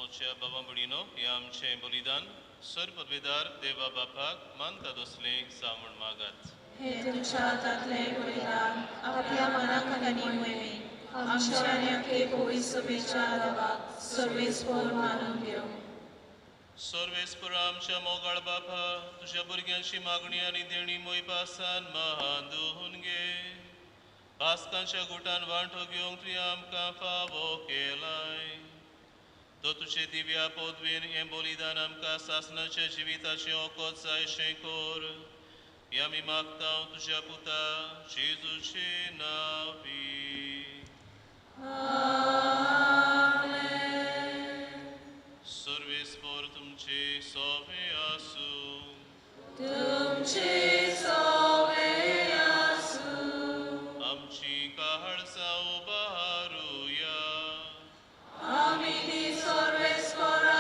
मोच्या बाबा मुडीनो हे आमचें बलिदान सर पदवेदार देवा बापाक मानता दसले जावण मागात. हे तुमच्या हातांतले बलिदान आपल्या मनाखानी मोहिमेक आमच्या आनी अख्खे पवित्र सभेच्या आदाराक सर्वेस्पर मानून घेवं. सर्वेस्पर आमच्या मोगाळ बापा तुझ्या भुरग्यांची मागणी आनी देणी मोय पासान महादून घे. पास्कांच्या गुटान वांटो घेवंक तुवें आमकां फावो केलाय. तो तुझे दिव्या पदवेन हें बलिदान आमकां सासणाच्या जिविताचें ओकोत जायशें कोर. हे आमी मागता तुज्या पुता जेजूचे नांवी. सर्वेस्पर तुमचे सोवे आसूं. तुमचे सोवे आसूं. आमची काळजा उबारूया. आमी ती सर्वेस्परादाय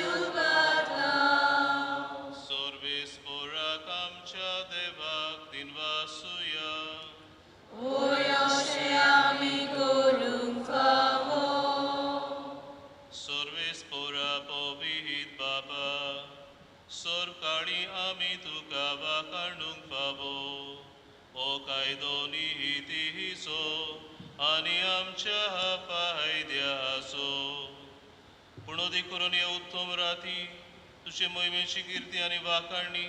उबारला. सर्वेस्पराक आमच्या देवाक दिनवासुया. ओय अशें आमी करूंक फावो. सर्वेस्परा पवित बाबा सरकाळी आमी तुका वाखाणूंक फावो. हो कायदो निहितीचो आनी आमच्या फायद्याचो. पूण अदीक करून हे उत्तम राती तुजे मोहिमेची किर्ती आनी वाखाणणी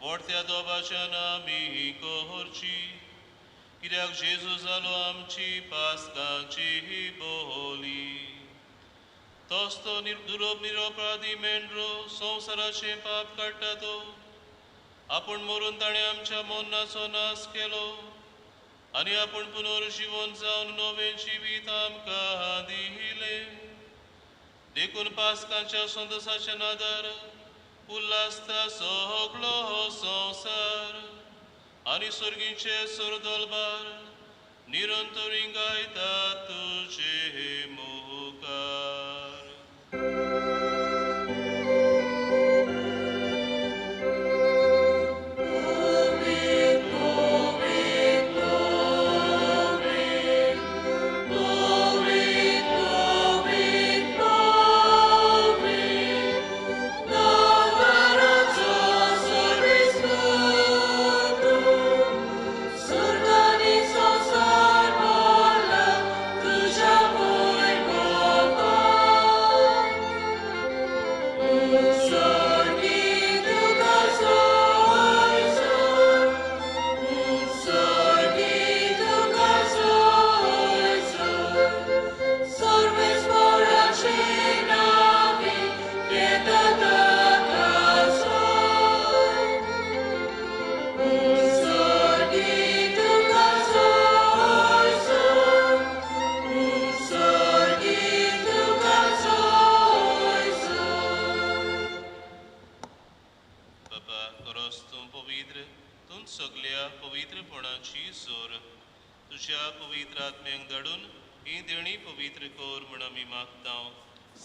व्हडत्या दोबाच्यान आमी करची. कित्याक जेजू जालो आमची पास्काची बोली. तोच तो दुरोप निरोपराधी मेंढरो संवसाराचे पाप काडटा तो. आपूण मरून ताणें आमच्या मोन्नाचो नाश केलो आनी आपूण पुनर्जीवन जावन नवें जिवीत आमकां दिलें. देखून पास्कांच्या संदेशाच्या नादार उल्हासता सगळो संवसार आनी सर्गीचे सरदलबार निरंतरी गायता तुजे मुखार. सगळ्या पवित्रपणाची जोर तुझ्या पवित्र आत्म्यांक धाडून ही देणी पवित्र कोर म्हण आमी मागता.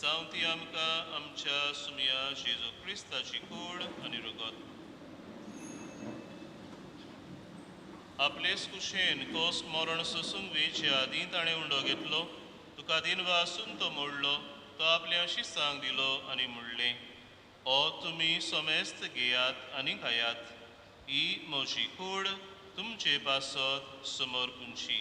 जावं ती आमकां आमच्या सुमया जेजू क्रिस्ताची कूड आनी रगत. आपलेच कुशेन कोस मरण सोसूंक वेचे आदीं ताणें उंडो घेतलो. तुका दिन वासून तो मोडलो. तो आपल्या शिसांक दिलो आनी म्हणलें, ओ तुमी सोमेस्त घेयात आनी खायात. ही म्हजी कूड तुमचे पासत समोर पुंची.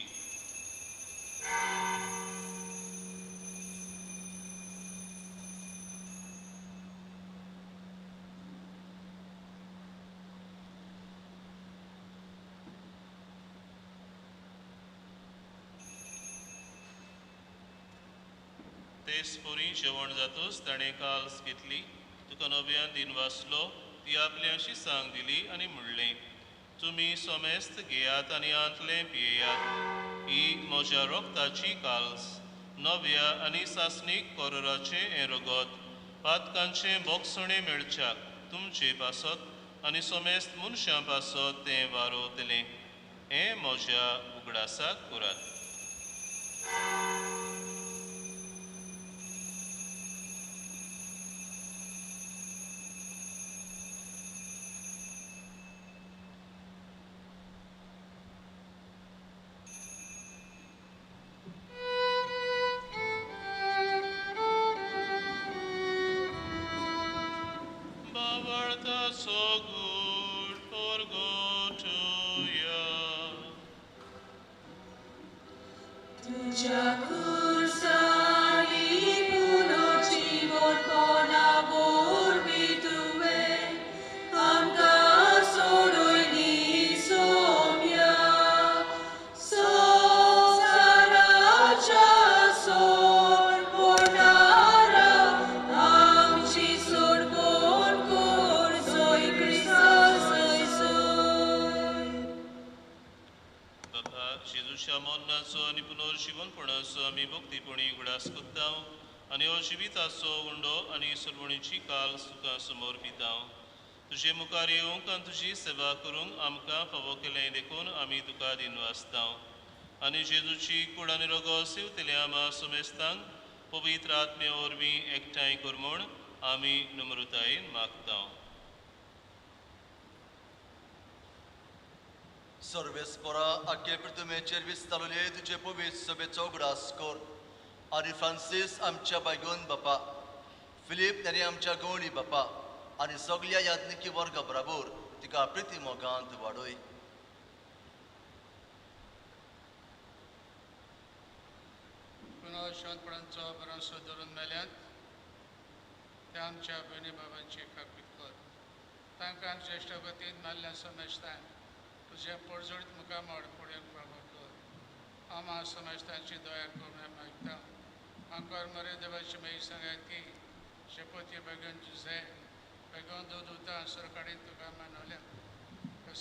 तेच पोरी जेवण जातोच ताणें काल्स घेतली. तुका नव्यान दिन वाचलो. ती आपल्या शिसांक दिली आनी म्हणलें, तुमी सोमेस्त घेयात आनी आंतलें पियेयात. ही म्हज्या रोगताची काल्स नव्या आनी सासणीक कोराचें हें रगत पातकांचें बोगसणें मेळच्याक तुमचे पासत आनी सोमेस्त मनशां पासत तें वारोतलें. हें म्हज्या उगडासाक करात. so good for God to you. तुझ्या खुर्सानी पुनर्जीवनपणावर बी तुवें आमकां सोडून सोम्या संवसाराच्या सोडवणारा आमची सोडवण कर सोय क्रिस्ता सोय बाबा जेजूच्या मरणाचो आनी पुनर्जीवनपणाचो आमी भक्तीपणी उगडास करतां आनी हो जिविताचो उंडो आनी सुरवणीची काल सुखां समोर पितां. तुजे मुखार येवंक आनी तुजी सेवा करूंक आमकां फावो केलें देखून आमी तुका दिन वाचतां आनी जेजूची कूड आनी रगो सेवतले आमा सुमेस्तांक पवित्र आत्मे वरवीं एकठांय कर म्हूण आमी नम्रतायेन मागतां. सर्वेस्परा आख्या पृथ्वीचेर विस्तारले तुजे पवित्र सभेचो उगडास कर आनी फ्रांसीस आमच्या बायगोन बापा, फिलीप नेरे आमच्या गवळी बापा आनी सगळ्या याज्ञिकी वर्गा बराबर तिका प्रिती मोगांत वाडय. पुनर्जीवनपणाचो भरोसो धरून मेल्यांत त्या आमच्या भयणी बाबांची खात्री कर. तांकां श्रेश्ठ गतीन मारल्या समजतान तुझे पडजोडीत मुखामोड फुडें बाबा कर. आमा समजतांची दया करून मागता. आमकां मरे देवाची मागी सांगात की शेपती बेगीन जुजे बेगीन दूद उरता सरकाडीन तुका मानवल्या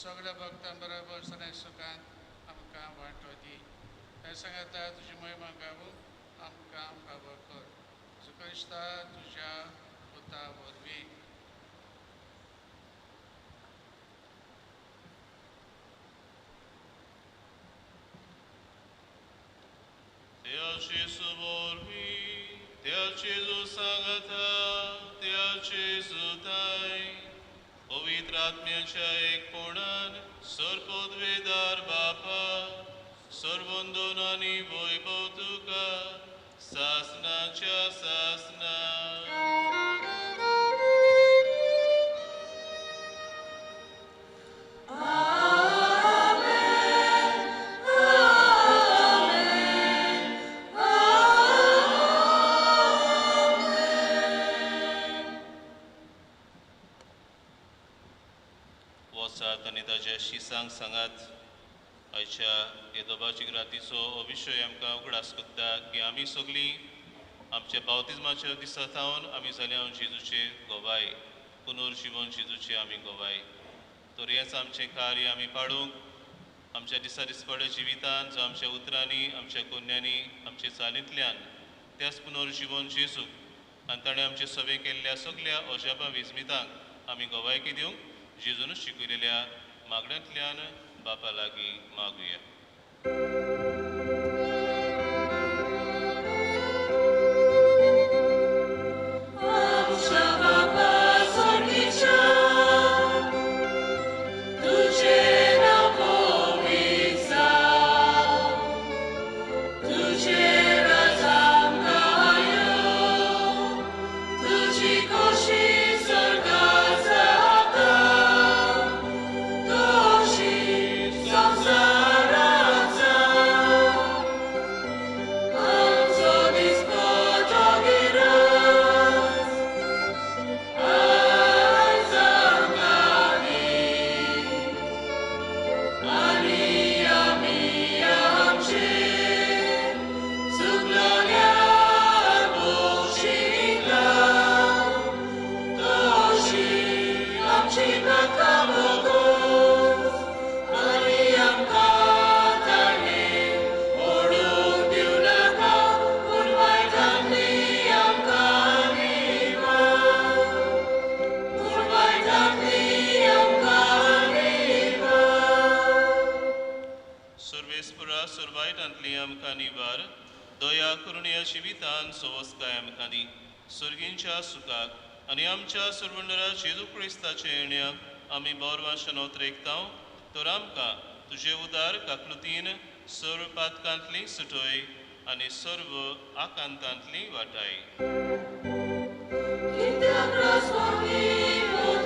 सगळ्या भक्तां बरोबर सदां सुखांत आमकां वांटो दी. हे सांगता तुजी महिमा गावूंक आमकां फावो कर. क्रिस्ता तुज्या पुता वरवीं. Tea Jesu vorbi, Tea Jesu सांगता, Tea Jesu dai, पवित्र आत्म्याच्या एकपणान सर्वोद्वेदार बापा, सर्वोंदोन आनी वैभव तुका, सासनाच्या सासना. वसात आनी ताच्या शिसांक सांगात. आयच्या येदोबाची रातीचो हो विशय आमकां उगडास करता की आमी सगळीं आमच्या बावतिजमाच्या दिसा थावन आमी जाल्या जेजूचे गोवाय, पुनर्जीवन जेजूचे आमी गोवाय. तर हेंच आमचें कार्य आमी पाडूंक आमच्या दिसा दिसपड्या जिवितान जावं आमच्या उतरांनी, आमच्या कोन्यांनी, आमच्या चालींतल्यान त्याच पुनर्जीवन जेजूक आनी ताणें आमचे सवे केल्ल्या सगळ्या अजापा विस्मितांक आमी गोवायकी दिवंक जेजून शिकयलेल्या मागण्यांतल्यान बापा लागीं मागुया. दया करून या जिवितान सवस्काय आमकां दी. सर्गींच्या सुखाक आनी आमच्या सर्वंडरा जेजू क्रिस्ताचे येण्याक आमी बोरवांशन ओतरेकतां. तर आमकां तुजे उदार काकलुतीन सर्व पातकांतली सुटोय आनी सर्व आकांतांतली वाटाय. Give the cross for me, Lord,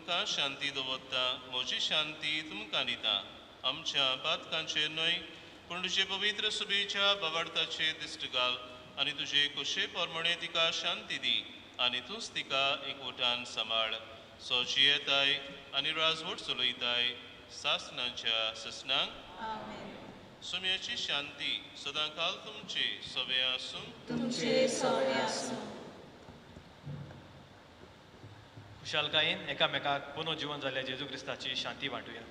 तुमकां शांती दवरता म्हजी शांती तुमकां दिता आमच्या पातकांचेर न्हय पूण तुजे पवित्र सुबेच्या बाबार्थाचे दिश्ट घाल आनी तुजे कशे पोरमणे तिका शांती दी आनी तूंच तिका एकवटान सांबाळ सोची येताय आनी राजवट चलयताय सासनांच्या ससनांक सुम्याची शांती सदांकाल तुमचे सवे आसूं तुमचे सवय आसूं खुशालकायेन एकामेकाक पुनर्जीवन जाल्ल्या जेजू क्रिस्ताची शांती वांटुया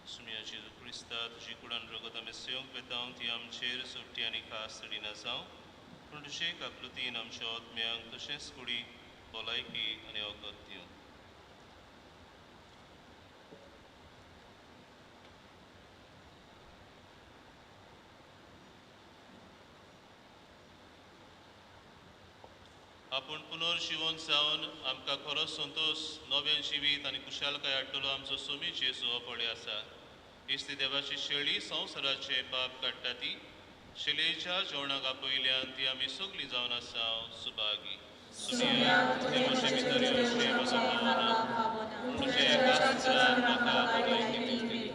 सुम्या जेजू क्रिस्ता तुजी कुडान रगत आमी सेवंक वेतां ती आमचेर सुट्टी आनी खास तडी नासांव पूण तुजे काकृतीन आमच्या आत्म्यांक तशेंच कुडी भलायकी आनी अवगत दिवं आपूण पुनर्जीवन जावन आमकां खरो संतोष नव्यान जिवीत आनी कुशालकाय हाडटलो आमचो सोमी जेजू हो पडे आसा इस्ती देवाची शेळी संवसाराचे पाप काडटा ती शेळयेच्या जेवणाक आपयल्यान ती आमी सगळीं जावन आसा सुभागी सुमिया देवाचे भितर येवचे म्हजो भावना तुजे एका सुत्रान म्हाका भलायकी मेळटली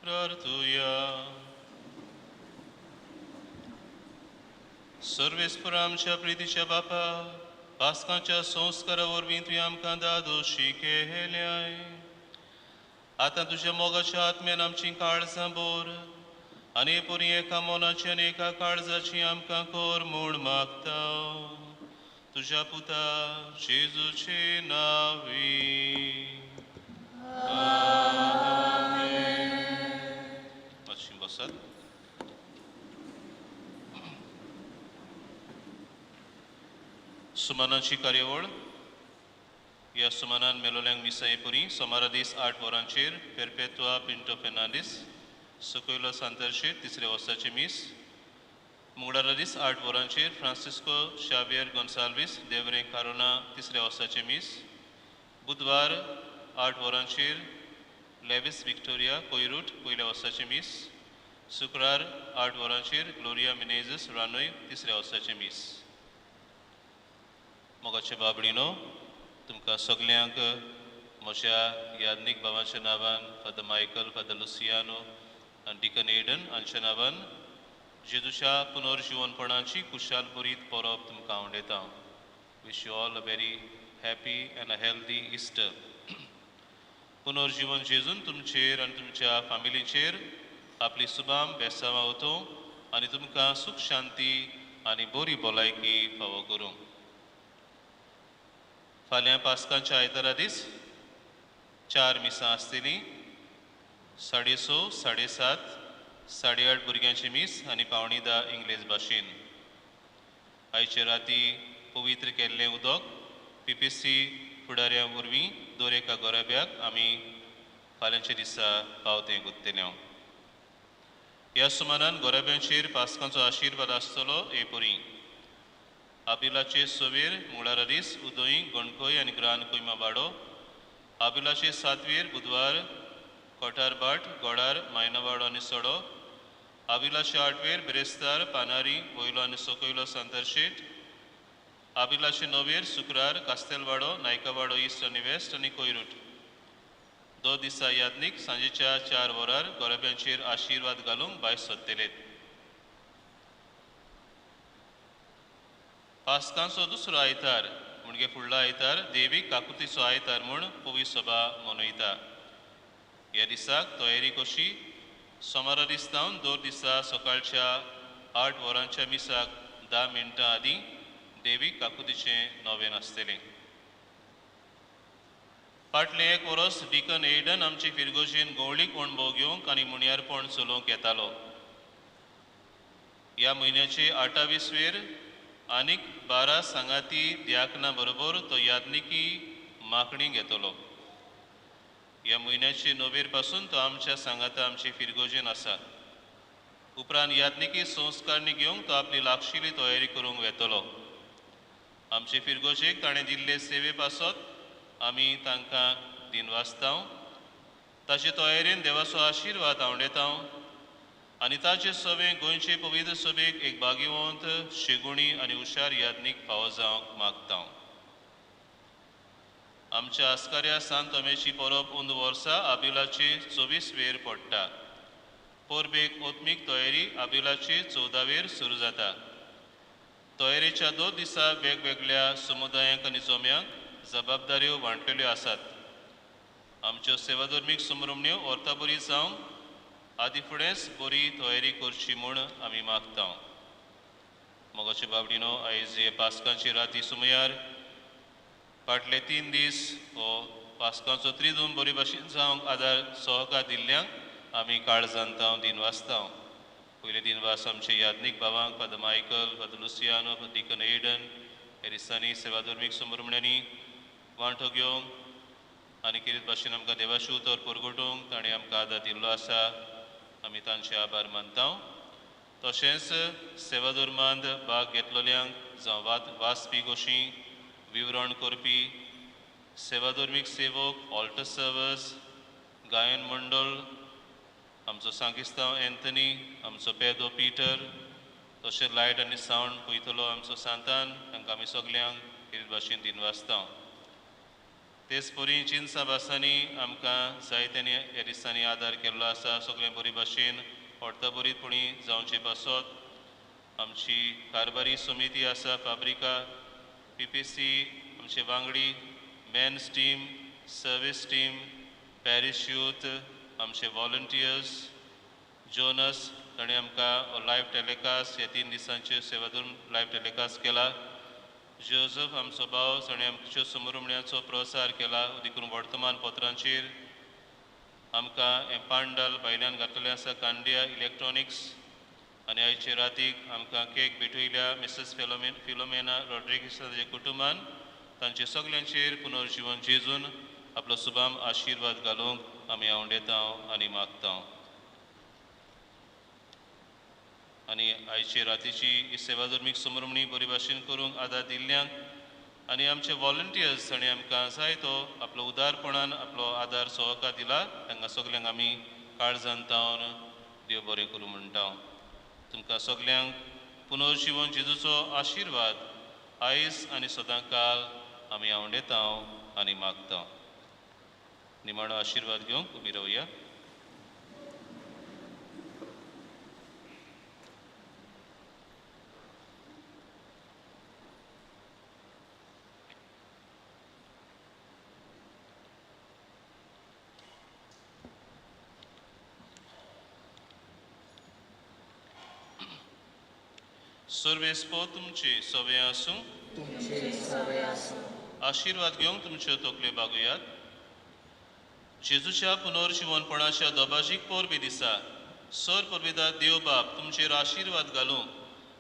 प्रार्थुया. सर्वेस्पर आमच्या प्रितीच्या बापा, पास्कांच्या संस्कारा वरवीं तुवें आमकां दादोशी केल्याय. आतां तुज्या मोगाच्या आत्म्यान आमची काळजां बोर आनी पुरी एका मोनाची आनी एका काळजाची आमकां कोर म्हूण मागता. तुज्या पुता जेजूचे नांवी. मातशी बसात. सुमनाची कार्यावळ. ह्या सुमनान मेलोल्यांक मिसाये पुरी सोमारा दीस 8 वरांचेर पेरपेत्वा पिंटो फेर्नांडीस सकयलो सांतरशेर 3ऱ्या वर्साचे मीस. मंगळारा दीस 8 वरांचेर फ्रांसिस्को शावियर गोन्साल्वीस देवरे कारोना 3ऱ्या वर्साचे मीस. बुधवार 8 वरांचेर लेविस विक्टोरिया कोयरूट 1ल्या वर्साचे मीस. शुक्रार 8 वरांचेर ग्लोरिया मिनेझस रानोय 3ऱ्या वर्साचे मीस. मोगाचे बाबडीनो, तुमकां सगल्यांक म्हज्या यादनीक भावाच्या नांवान फादर मायकल, फादर लुसियानो आनी डिकन एडन हांच्या नांवान जेजूच्या पुनर्जीवनपणाची कुशाल बरीत परब तुमकां आवडयता. Wish you all a very happy and a healthy Easter. पुनर्जीवन जेजून तुमचेर आनी तुमच्या फॅमिलीचेर आपली सुबाम बेसांवां वतो आनी तुमकां सुख शांती आनी बरी भलायकी फावो करूं. फाल्यां पास्कांच्या आयतारा दीस 4 मिसां आसतलीं. 6:30, 7:30, 8:30 भुरग्यांची मीस आनी 9:45 इंग्लीश भाशेन. आयचे राती पवित्र केल्लें उदक PPC फुडाऱ्यां वरवीं दर एका गोराब्याक आमी फाल्यांच्या दिसा पावतें गुत्तल्यो. ह्या सुमारान गोराब्यांचेर पास्कांचो आशिर्वाद आसतलो हे परी. आबिलाचे सवेर मंगळारा दीस उदोई गणकोय आनी ग्रान कोयमाबाडो. आबिलाचे 7वेर बुधवार कोठारबाट गोडार मायनावाडो आनी सडो. आबिलाचे 8वेर बेरेस्तार पानारी वयलो आनी सकयलो सांतरशेट. आबिलाचे 9वेर शुक्रार कास्तेलवाडो नायकावाडो ईस्ट आनी वेस्ट आनी कोयरूट. 2 दिसा यादनीक सांजेच्या 4 वरार गोराब्यांचेर आशिर्वाद घालूंक भायर सरतलेत. पास्कांचो दुसरो आयतार म्हणजे फुडलो आयतार देवीक काकुतीचो आयतार म्हूण पवी सभा मनयता. ह्या दिसाक तयारी कशी सोमारा दिसतावन 2 दिसा सकाळच्या 8 वरांच्या मिसाक 10 मिनटां आदीं देवीक काकुतीचें नवेन आसतलें. फाटलें 1 वरस डिकन एडन आमचे फिरगोजेन गवळीक अणभव घेवंक आनी मुणयारपण चलोवंक येतालो. ह्या म्हयन्याचे 28वेर आनीक 12 सांगाती दियाकना बरोबर तो यादनिकी मांकणी घेतलो. ह्या म्हयन्याचे 9वेर पासून तो आमच्या सांगाता आमचे फिरगोजेन आसा. उपरांत यादनिकी संस्कारणी घेवंक तो आपली लागशिल्ली तयारी करूंक वेतलो. आमचे फिरगोजेक ताणें दिल्ले सेवे पासत आमी तांकां दिनवासतांव. ताचे तयारेन देवाचो आशिर्वाद आवडेतांव आनी ताचे सवें गोंयचे पवित्र सभेक एक भाग्यवंत शेगुणी आनी हुशार यादनीक फावो जावंक मागता. आमच्या आस्काऱ्या सांत तोमेची परब अंद वर्सा आबिलाचे 24वेर पडटा. परबेक ओत्मीक तयारी आबिलाचे 14वेर सुरू जाता. तयारेच्या 2 दिसा वेगवेगळ्या समुदायांक आनी जोम्यांक जबाबदाऱ्यो वांटलेल्यो आसात. आमच्यो सेवाधर्मीक सुमरमण्यो अर्था बरी जावंक आदी फुडेंच बरी तयारी करची म्हूण आमी मागता. मोगाचे बाबडीनो, आयज हे पास्कांची राती सुमयार फाटले 3 दीस हो पास्कांचो त्रिदून बरे भाशेन जावंक आदार सहकार दिल्ल्यांक आमी काळजांतांव दिनवासतांव. पयले दिनवास आमचे यादनीक भावांक father Michael, father Luciano, deacon Aidan ह्या दिसांनी सेवाधर्मीक सुमरमण्यांनी वांटो घेवंक आनी कितें भाशेन आमकां देवाची उतर परगटोवंक ताणें आमकां आदार दिल्लो आसा. आमी तांचे आभार मानता. तशेंच सेवाधर्मांत भाग घेतलेल्यांक जावं वाचपी कशीं विवरण करपी सेवाधर्मीक सेवक, ऑल्टर सर्वर्स, गायन मंडळ, आमचो सांगिस्तांव एंथनी, आमचो पेदो पिटर, तशेंच लायट आनी सावंड पळयतलो आमचो सांतान. तांकां आमी सगल्यांक कितें भाशेन दिनवासता. तेच परी जिन्सा भासांनी आमकां जायत्यांनी ह्या दिसांनी आदार केल्लो आसा. सगळें बरी भाशेन व्हरता बरीतपणी जावचें पासत आमची कारभारी समिती आसा फाब्रिका PPC आमचे वांगडी men's team service team parish youth आमचे वॉलंटियर्स जोनस ताणें आमकां लायव्ह टॅलिकास्ट ह्या 3 दिसांचे सेवादून लायव्ह टॅलिकास्ट केला. जोझफ आमचो भाव ताणें आमच्यो समरुमण्याचो प्रसार केला उदी करून वर्तमानपत्रांचेर. आमकां हें पांडल भायल्यान घातलेलें आसा कांडिया इलेक्ट्रॉनिक्स आनी आयचे रातीक आमकां केक भेटयल्या मिसेस फिलोमेना रॉड्रिगीस ताजे कुटुंबान. तांचे सगल्यांचेर पुनर्जीवन जेजून आपलो सुभाम आशिर्वाद घालूंक आमी आवडेता आनी मागता. आनी आयचे रातीची ही सेवाधर्मीक समरुमणी बरी भाशेन करूंक आदार दिल्ल्यांक आनी आमचे वॉलंटियर्स ताणें आमकां जाय तो आपलो उदारपणान आपलो आदार सहकार दिला. तांकां सगल्यांक आमी काळजान तावन देव बरें करूं म्हणटा. तुमकां सगल्यांक पुनर्जीवन जेजूचो आशिर्वाद आयज आनी सदांकाल आमी आवडेता आनी मागता. निमाणो आशिर्वाद घेवंक उबी रावया. सर्वेस्पो तुमचे सवे आसूं. आशिर्वाद घेवंक तुमच्यो तकल्यो बागुयात. जेजूच्या पुनर्जीवनपणाच्या दोबाजीक पोरबी दिसा सर परविदार देव बाप तुमचेर आशिर्वाद घालूं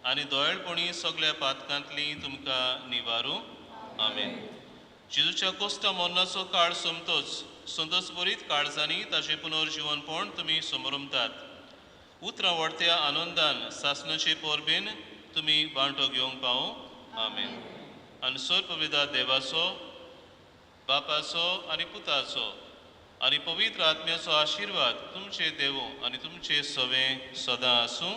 आनी दोळेळपणी सगळ्या पातकांतली तुमकां निवारूं. आमेन. जेजूच्या कोस्ता मोन्नाचो काळ सोमतोच संतोस बरीत काळजांनी ताचें पुनर्जीवनपण तुमी समरुमतात. उतरां व्हडत्या आनंदान सासणाचे पोरबेन तुमी वांटो घेवंक पावूं. आमेन. आनी सर पवित्र देवाचो बापाचो आनी पुताचो आनी पवित्र आत्म्याचो आशिर्वाद तुमचे देवो आनी तुमचे सवे सदां आसूं.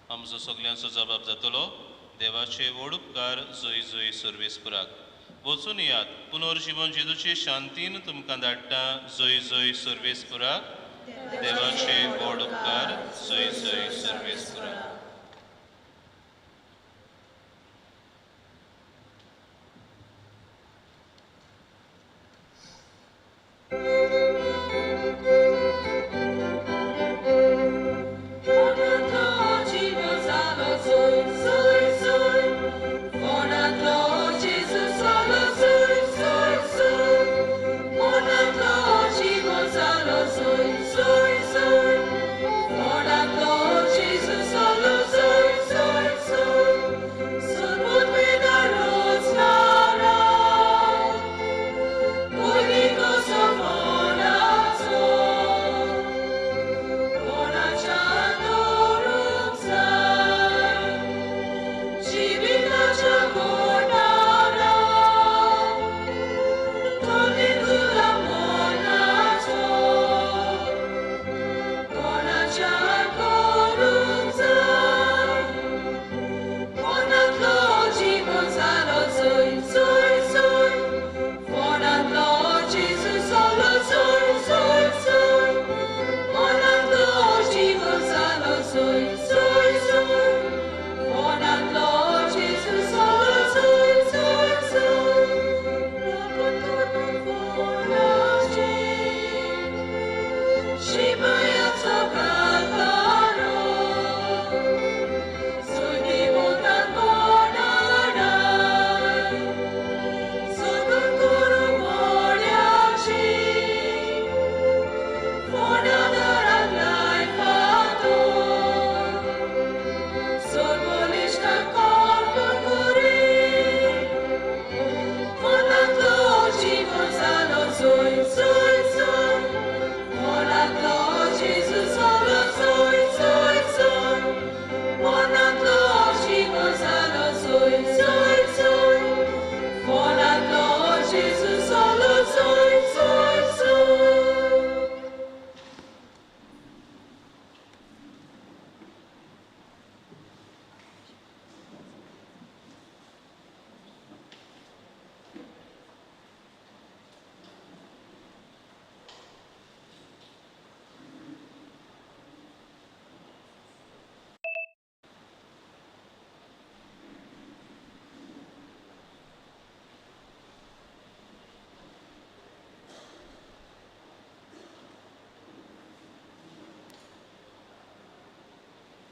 आमचो सगल्यांचो जबाब जातलो. देवाचे व्हड उपकार जय जय सर्वेस्पराक. वचून यात. पुनर्जीवन जेजूचे शांतीन तुमकां धाडटा. जय जय सर्वेस्पराक. देवाचे व्हड उपकार जय जय सर्वेस्पराक.